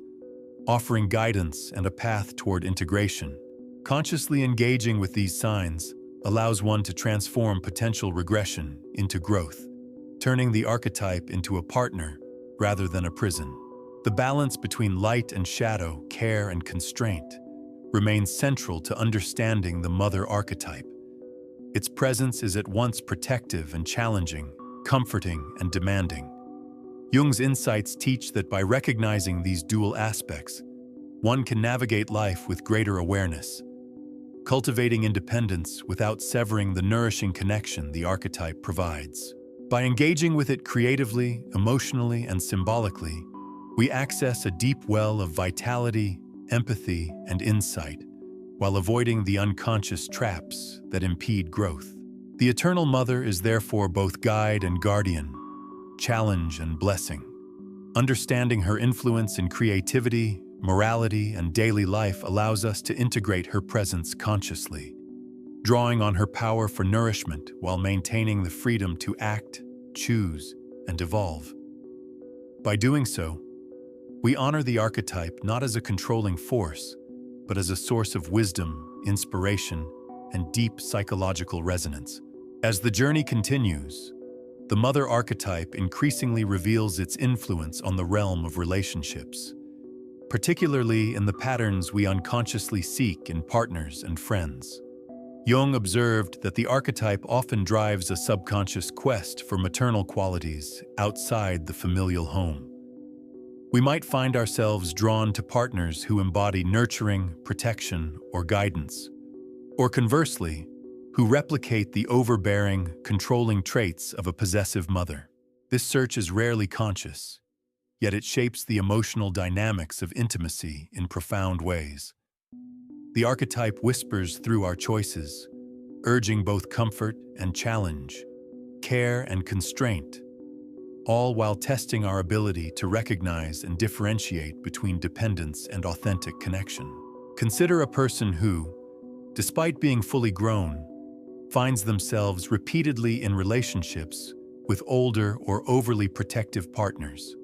offering guidance and a path toward integration. Consciously engaging with these signs allows one to transform potential regression into growth, turning the archetype into a partner rather than a prison. The balance between light and shadow, care and constraint, remains central to understanding the mother archetype. Its presence is at once protective and challenging, comforting and demanding. Jung's insights teach that by recognizing these dual aspects, one can navigate life with greater awareness, cultivating independence without severing the nourishing connection the archetype provides. By engaging with it creatively, emotionally, and symbolically, we access a deep well of vitality, empathy, and insight, while avoiding the unconscious traps that impede growth. The Eternal Mother is therefore both guide and guardian, challenge and blessing. Understanding her influence in creativity, morality, and daily life allows us to integrate her presence consciously, drawing on her power for nourishment while maintaining the freedom to act, choose, and evolve. By doing so, we honor the archetype not as a controlling force, but as a source of wisdom, inspiration, and deep psychological resonance. As the journey continues, the mother archetype increasingly reveals its influence on the realm of relationships, particularly in the patterns we unconsciously seek in partners and friends. Jung observed that the archetype often drives a subconscious quest for maternal qualities outside the familial home. We might find ourselves drawn to partners who embody nurturing, protection, or guidance, or conversely, who replicate the overbearing, controlling traits of a possessive mother. This search is rarely conscious, yet it shapes the emotional dynamics of intimacy in profound ways. The archetype whispers through our choices, urging both comfort and challenge, care and constraint, all while testing our ability to recognize and differentiate between dependence and authentic connection. Consider a person who, despite being fully grown, finds themselves repeatedly in relationships with older or overly protective partners.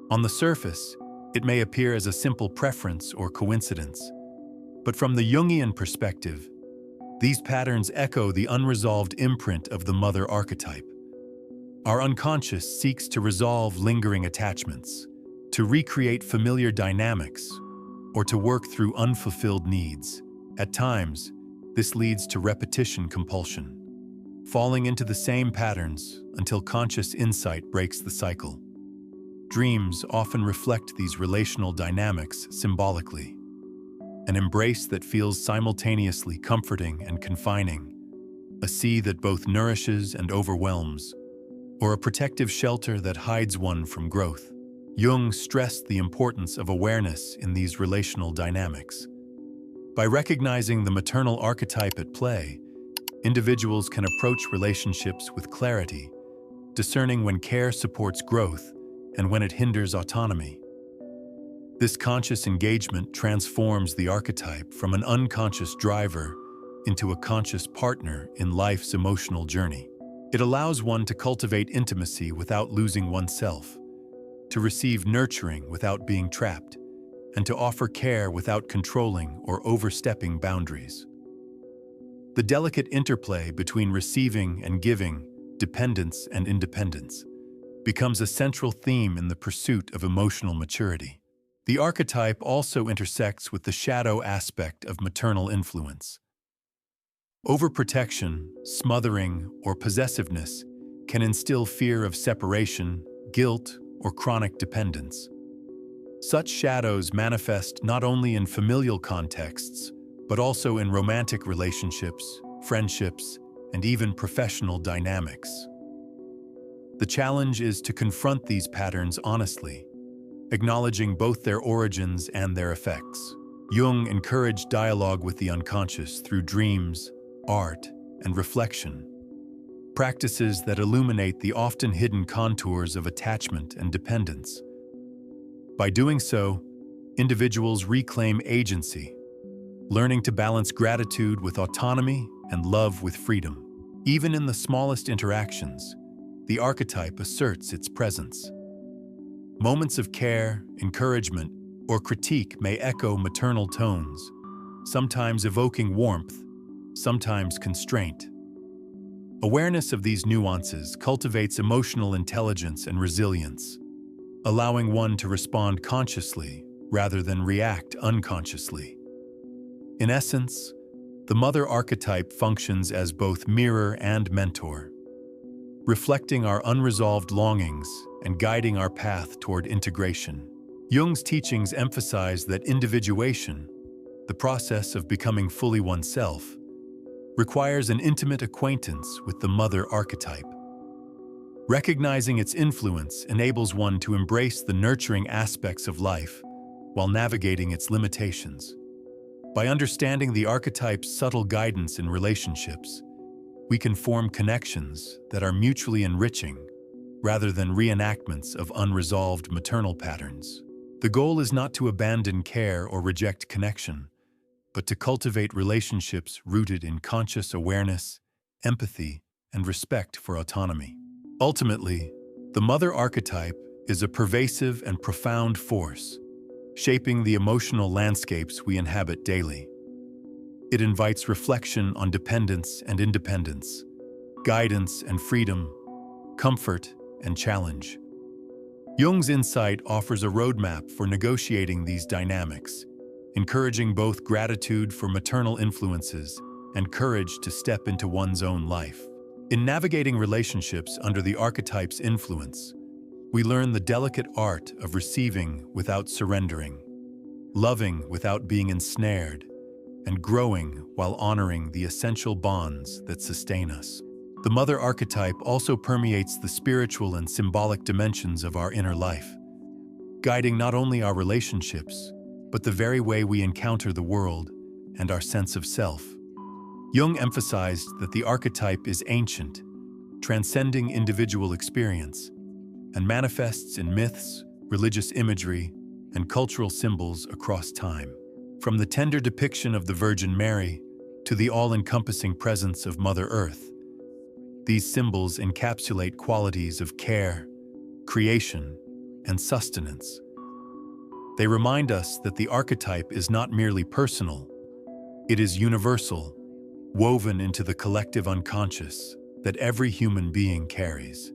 On the surface, it may appear as a simple preference or coincidence, but from the Jungian perspective, these patterns echo the unresolved imprint of the mother archetype. Our unconscious seeks to resolve lingering attachments, to recreate familiar dynamics, or to work through unfulfilled needs. At times, this leads to repetition compulsion, falling into the same patterns until conscious insight breaks the cycle. Dreams often reflect these relational dynamics symbolically. An embrace that feels simultaneously comforting and confining, a sea that both nourishes and overwhelms, or a protective shelter that hides one from growth. Jung stressed the importance of awareness in these relational dynamics. By recognizing the maternal archetype at play, individuals can approach relationships with clarity, discerning when care supports growth and when it hinders autonomy. This conscious engagement transforms the archetype from an unconscious driver into a conscious partner in life's emotional journey. It allows one to cultivate intimacy without losing oneself, to receive nurturing without being trapped, and to offer care without controlling or overstepping boundaries. The delicate interplay between receiving and giving, dependence and independence, becomes a central theme in the pursuit of emotional maturity. The archetype also intersects with the shadow aspect of maternal influence. Overprotection, smothering, or possessiveness can instill fear of separation, guilt, or chronic dependence. Such shadows manifest not only in familial contexts, but also in romantic relationships, friendships, and even professional dynamics. The challenge is to confront these patterns honestly, acknowledging both their origins and their effects. Jung encouraged dialogue with the unconscious through dreams, art, and reflection, practices that illuminate the often hidden contours of attachment and dependence. By doing so, individuals reclaim agency, learning to balance gratitude with autonomy and love with freedom. Even in the smallest interactions, the archetype asserts its presence. Moments of care, encouragement, or critique may echo maternal tones, sometimes evoking warmth, sometimes constraint. Awareness of these nuances cultivates emotional intelligence and resilience, allowing one to respond consciously rather than react unconsciously. In essence, the mother archetype functions as both mirror and mentor, reflecting our unresolved longings and guiding our path toward integration. Jung's teachings emphasize that individuation, the process of becoming fully oneself, requires an intimate acquaintance with the mother archetype. Recognizing its influence enables one to embrace the nurturing aspects of life while navigating its limitations. By understanding the archetype's subtle guidance in relationships, we can form connections that are mutually enriching rather than reenactments of unresolved maternal patterns. The goal is not to abandon care or reject connection, but to cultivate relationships rooted in conscious awareness, empathy, and respect for autonomy. Ultimately, the mother archetype is a pervasive and profound force, shaping the emotional landscapes we inhabit daily. It invites reflection on dependence and independence, guidance and freedom, comfort and challenge. Jung's insight offers a roadmap for negotiating these dynamics, encouraging both gratitude for maternal influences and courage to step into one's own life. In navigating relationships under the archetype's influence, we learn the delicate art of receiving without surrendering, loving without being ensnared, and growing while honoring the essential bonds that sustain us. The mother archetype also permeates the spiritual and symbolic dimensions of our inner life, guiding not only our relationships, but the very way we encounter the world and our sense of self. Jung emphasized that the archetype is ancient, transcending individual experience, and manifests in myths, religious imagery, and cultural symbols across time. From the tender depiction of the Virgin Mary to the all-encompassing presence of Mother Earth, these symbols encapsulate qualities of care, creation, and sustenance. They remind us that the archetype is not merely personal, it is universal, woven into the collective unconscious that every human being carries.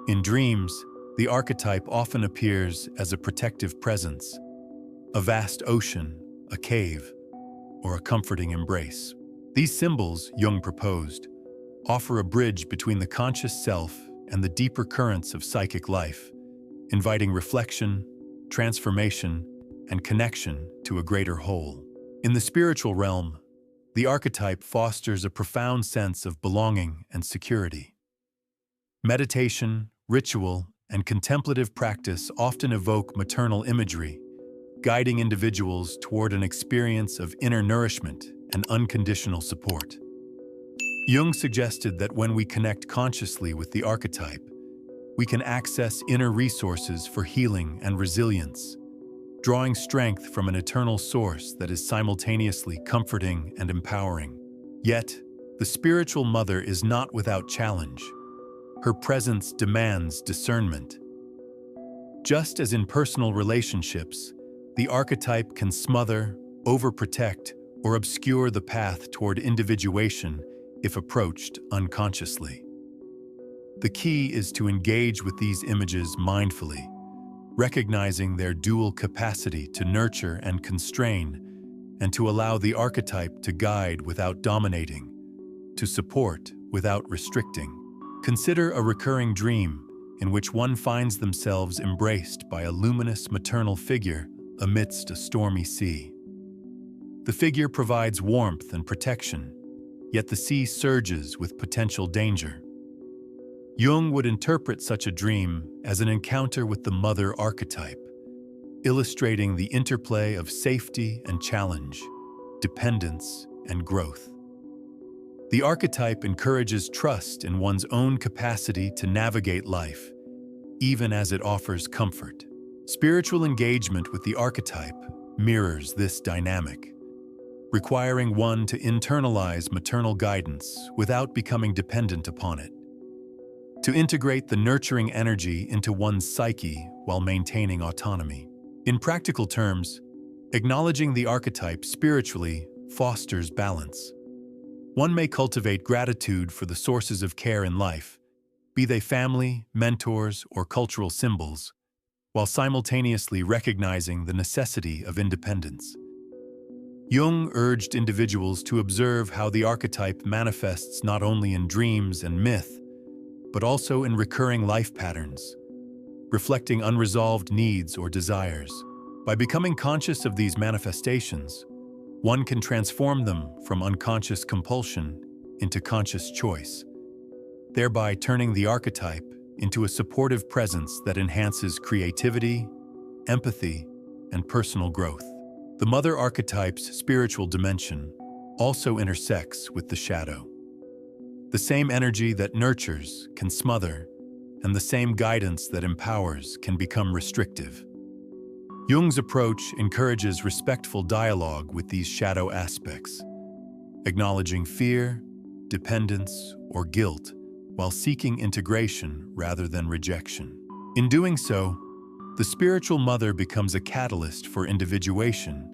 In dreams, the archetype often appears as a protective presence, a vast ocean, a cave, or a comforting embrace. These symbols, Jung proposed, offer a bridge between the conscious self and the deeper currents of psychic life, inviting reflection, transformation, and connection to a greater whole. In the spiritual realm, the archetype fosters a profound sense of belonging and security. Meditation, ritual, and contemplative practice often evoke maternal imagery, guiding individuals toward an experience of inner nourishment and unconditional support. Jung suggested that when we connect consciously with the archetype, we can access inner resources for healing and resilience, drawing strength from an eternal source that is simultaneously comforting and empowering. Yet, the spiritual mother is not without challenge. Her presence demands discernment. Just as in personal relationships, the archetype can smother, overprotect, or obscure the path toward individuation if approached unconsciously. The key is to engage with these images mindfully, recognizing their dual capacity to nurture and constrain, and to allow the archetype to guide without dominating, to support without restricting. Consider a recurring dream in which one finds themselves embraced by a luminous maternal figure amidst a stormy sea. The figure provides warmth and protection, yet the sea surges with potential danger. Jung would interpret such a dream as an encounter with the mother archetype, illustrating the interplay of safety and challenge, dependence and growth. The archetype encourages trust in one's own capacity to navigate life, even as it offers comfort. Spiritual engagement with the archetype mirrors this dynamic, requiring one to internalize maternal guidance without becoming dependent upon it, to integrate the nurturing energy into one's psyche while maintaining autonomy. In practical terms, acknowledging the archetype spiritually fosters balance. One may cultivate gratitude for the sources of care in life, be they family, mentors, or cultural symbols, while simultaneously recognizing the necessity of independence. Jung urged individuals to observe how the archetype manifests not only in dreams and myth, but also in recurring life patterns, reflecting unresolved needs or desires. By becoming conscious of these manifestations, one can transform them from unconscious compulsion into conscious choice, thereby turning the archetype into a supportive presence that enhances creativity, empathy, and personal growth. The mother archetype's spiritual dimension also intersects with the shadow. The same energy that nurtures can smother, and the same guidance that empowers can become restrictive. Jung's approach encourages respectful dialogue with these shadow aspects, acknowledging fear, dependence, or guilt, while seeking integration rather than rejection. In doing so, the spiritual mother becomes a catalyst for individuation,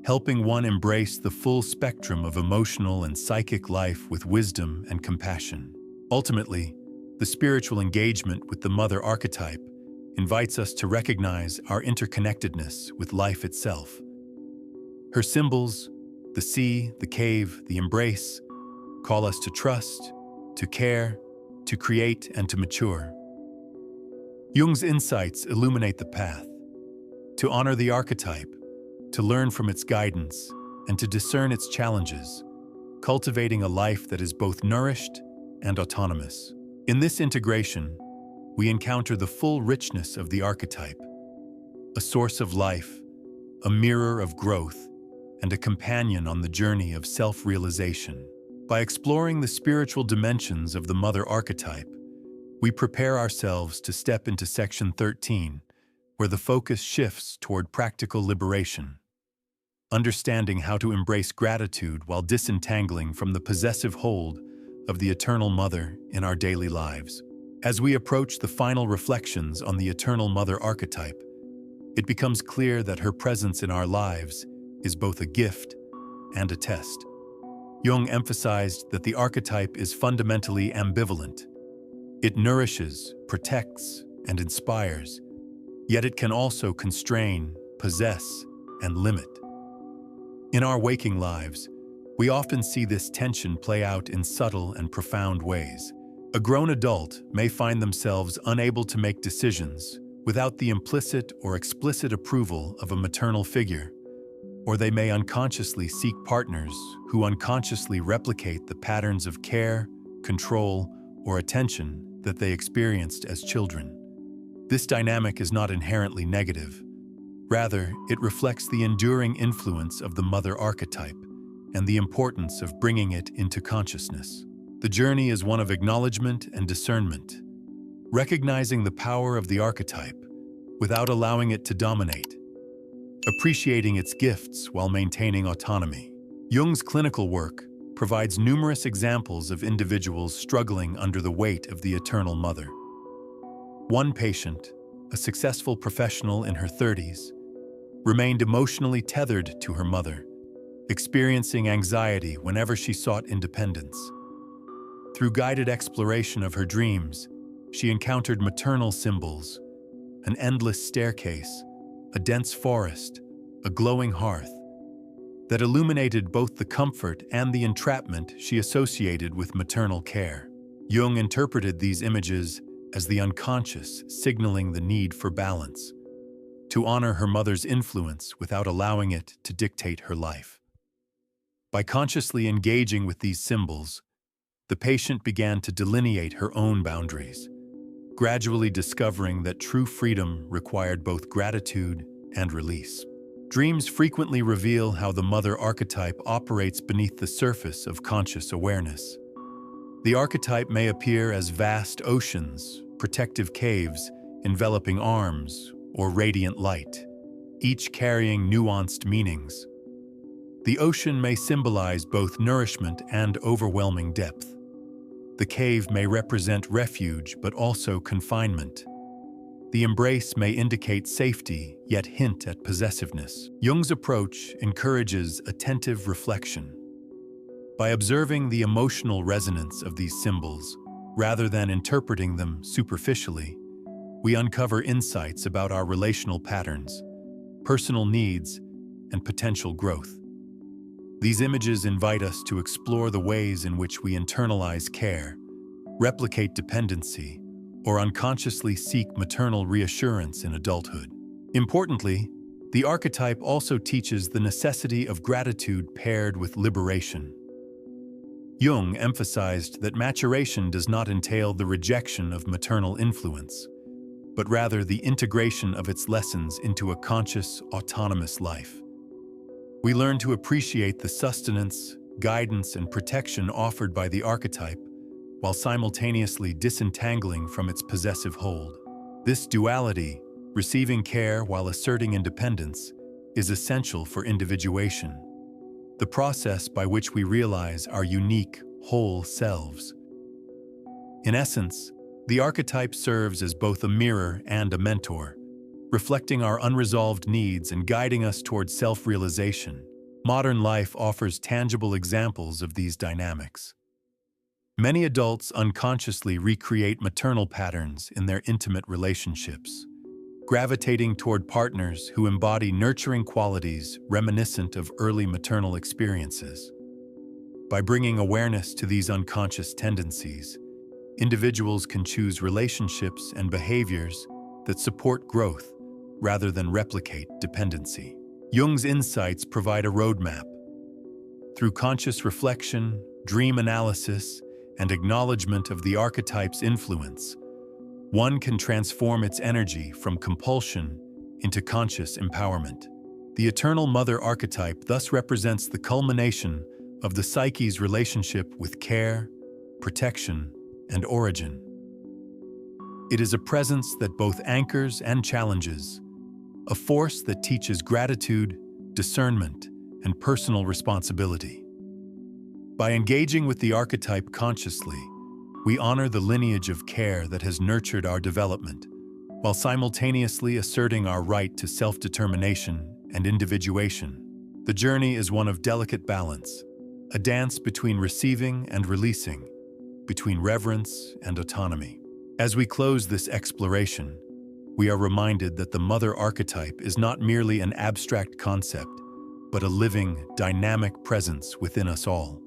helping one embrace the full spectrum of emotional and psychic life with wisdom and compassion. Ultimately, the spiritual engagement with the mother archetype invites us to recognize our interconnectedness with life itself. Her symbols, the sea, the cave, the embrace, call us to trust, to care, to create, and to mature. Jung's insights illuminate the path: to honor the archetype, to learn from its guidance, and to discern its challenges, cultivating a life that is both nourished and autonomous. In this integration, we encounter the full richness of the archetype, a source of life, a mirror of growth, and a companion on the journey of self-realization. By exploring the spiritual dimensions of the mother archetype, we prepare ourselves to step into Section 13, where the focus shifts toward practical liberation, understanding how to embrace gratitude while disentangling from the possessive hold of the Eternal Mother in our daily lives. As we approach the final reflections on the Eternal Mother Archetype, it becomes clear that her presence in our lives is both a gift and a test. Jung emphasized that the archetype is fundamentally ambivalent. It nourishes, protects, and inspires, yet it can also constrain, possess, and limit. In our waking lives, we often see this tension play out in subtle and profound ways. A grown adult may find themselves unable to make decisions without the implicit or explicit approval of a maternal figure, or they may unconsciously seek partners who unconsciously replicate the patterns of care, control, or attention that they experienced as children. This dynamic is not inherently negative. Rather, it reflects the enduring influence of the mother archetype and the importance of bringing it into consciousness. The journey is one of acknowledgement and discernment, recognizing the power of the archetype without allowing it to dominate, appreciating its gifts while maintaining autonomy. Jung's clinical work provides numerous examples of individuals struggling under the weight of the Eternal Mother. One patient, a successful professional in her 30s, remained emotionally tethered to her mother, experiencing anxiety whenever she sought independence. Through guided exploration of her dreams, she encountered maternal symbols, an endless staircase, a dense forest, a glowing hearth, that illuminated both the comfort and the entrapment she associated with maternal care. Jung interpreted these images as the unconscious signaling the need for balance, to honor her mother's influence without allowing it to dictate her life. By consciously engaging with these symbols, the patient began to delineate her own boundaries, gradually discovering that true freedom required both gratitude and release. Dreams frequently reveal how the mother archetype operates beneath the surface of conscious awareness. The archetype may appear as vast oceans, protective caves, enveloping arms, or radiant light, each carrying nuanced meanings. The ocean may symbolize both nourishment and overwhelming depth. The cave may represent refuge but also confinement. The embrace may indicate safety, yet hint at possessiveness. Jung's approach encourages attentive reflection. By observing the emotional resonance of these symbols, rather than interpreting them superficially, we uncover insights about our relational patterns, personal needs, and potential growth. These images invite us to explore the ways in which we internalize care, replicate dependency, or unconsciously seek maternal reassurance in adulthood. Importantly, the archetype also teaches the necessity of gratitude paired with liberation. Jung emphasized that maturation does not entail the rejection of maternal influence, but rather the integration of its lessons into a conscious, autonomous life. We learn to appreciate the sustenance, guidance, and protection offered by the archetype, while simultaneously disentangling from its possessive hold. This duality, receiving care while asserting independence, is essential for individuation, the process by which we realize our unique, whole selves. In essence, the archetype serves as both a mirror and a mentor, reflecting our unresolved needs and guiding us towards self-realization. Modern life offers tangible examples of these dynamics. Many adults unconsciously recreate maternal patterns in their intimate relationships, gravitating toward partners who embody nurturing qualities reminiscent of early maternal experiences. By bringing awareness to these unconscious tendencies, individuals can choose relationships and behaviors that support growth rather than replicate dependency. Jung's insights provide a roadmap. Through conscious reflection, dream analysis, and acknowledgement of the archetype's influence, one can transform its energy from compulsion into conscious empowerment. The Eternal Mother Archetype thus represents the culmination of the psyche's relationship with care, protection, and origin. It is a presence that both anchors and challenges, a force that teaches gratitude, discernment, and personal responsibility. By engaging with the archetype consciously, we honor the lineage of care that has nurtured our development, while simultaneously asserting our right to self-determination and individuation. The journey is one of delicate balance, a dance between receiving and releasing, between reverence and autonomy. As we close this exploration, we are reminded that the mother archetype is not merely an abstract concept, but a living, dynamic presence within us all.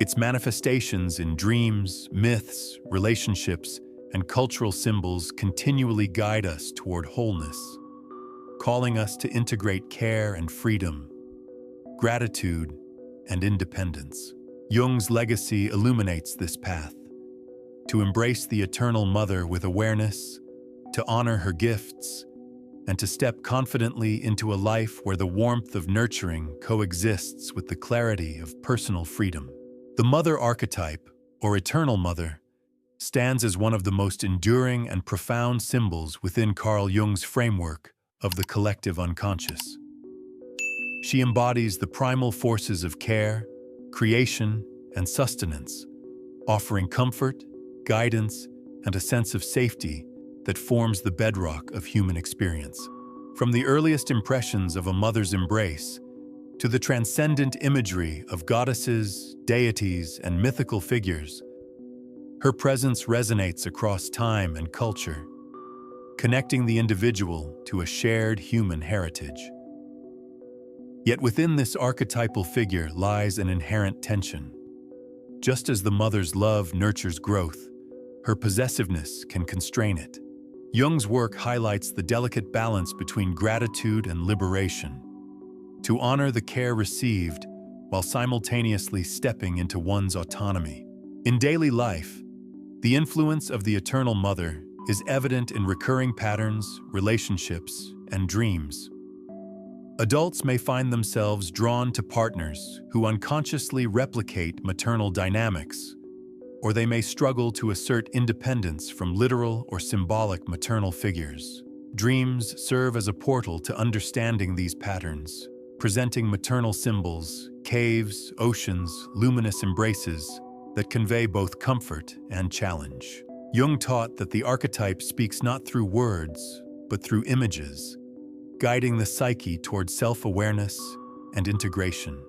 Its manifestations in dreams, myths, relationships, and cultural symbols continually guide us toward wholeness, calling us to integrate care and freedom, gratitude and independence. Jung's legacy illuminates this path: to embrace the Eternal Mother with awareness, to honor her gifts, and to step confidently into a life where the warmth of nurturing coexists with the clarity of personal freedom. The Mother Archetype, or Eternal Mother, stands as one of the most enduring and profound symbols within Carl Jung's framework of the collective unconscious. She embodies the primal forces of care, creation, and sustenance, offering comfort, guidance, and a sense of safety that forms the bedrock of human experience. From the earliest impressions of a mother's embrace to the transcendent imagery of goddesses, deities, and mythical figures, her presence resonates across time and culture, connecting the individual to a shared human heritage. Yet within this archetypal figure lies an inherent tension. Just as the mother's love nurtures growth, her possessiveness can constrain it. Jung's work highlights the delicate balance between gratitude and liberation, to honor the care received while simultaneously stepping into one's autonomy. In daily life, the influence of the Eternal Mother is evident in recurring patterns, relationships, and dreams. Adults may find themselves drawn to partners who unconsciously replicate maternal dynamics, or they may struggle to assert independence from literal or symbolic maternal figures. Dreams serve as a portal to understanding these patterns, presenting maternal symbols, caves, oceans, luminous embraces that convey both comfort and challenge. Jung taught that the archetype speaks not through words, but through images, guiding the psyche towards self-awareness and integration.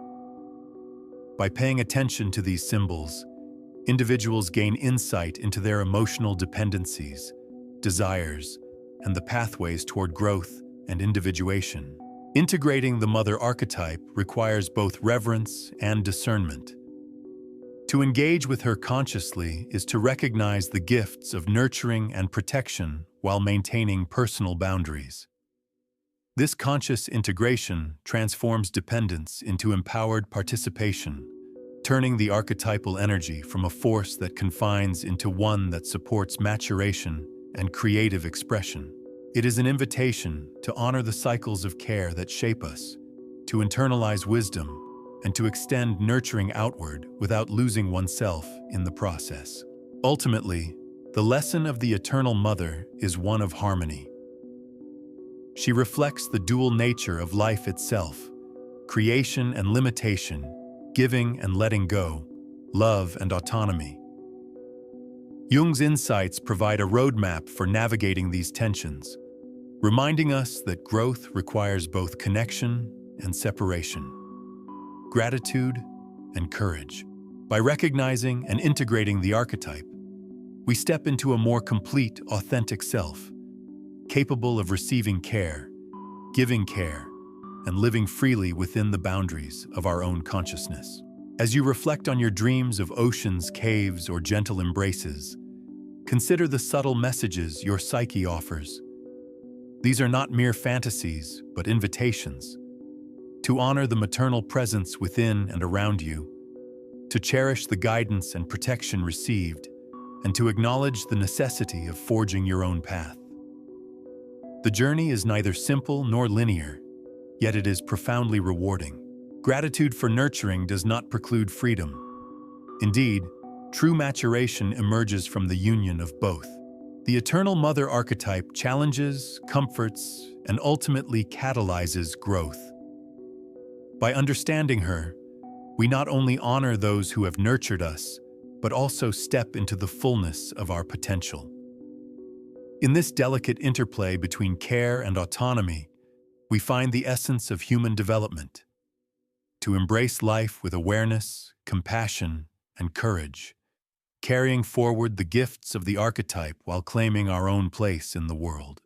By paying attention to these symbols, individuals gain insight into their emotional dependencies, desires, and the pathways toward growth and individuation. Integrating the mother archetype requires both reverence and discernment. To engage with her consciously is to recognize the gifts of nurturing and protection while maintaining personal boundaries. This conscious integration transforms dependence into empowered participation, turning the archetypal energy from a force that confines into one that supports maturation and creative expression. It is an invitation to honor the cycles of care that shape us, to internalize wisdom, and to extend nurturing outward without losing oneself in the process. Ultimately, the lesson of the Eternal Mother is one of harmony. She reflects the dual nature of life itself, creation and limitation, giving and letting go, love and autonomy. Jung's insights provide a roadmap for navigating these tensions, reminding us that growth requires both connection and separation, gratitude and courage. By recognizing and integrating the archetype, we step into a more complete, authentic self, capable of receiving care, giving care, and living freely within the boundaries of our own consciousness. As you reflect on your dreams of oceans, caves, or gentle embraces, consider the subtle messages your psyche offers. These are not mere fantasies, but invitations to honor the maternal presence within and around you, to cherish the guidance and protection received, and to acknowledge the necessity of forging your own path. The journey is neither simple nor linear, yet it is profoundly rewarding. Gratitude for nurturing does not preclude freedom. Indeed, true maturation emerges from the union of both. The Eternal Mother archetype challenges, comforts, and ultimately catalyzes growth. By understanding her, we not only honor those who have nurtured us, but also step into the fullness of our potential. In this delicate interplay between care and autonomy, we find the essence of human development. To embrace life with awareness, compassion, and courage, carrying forward the gifts of the archetype while claiming our own place in the world.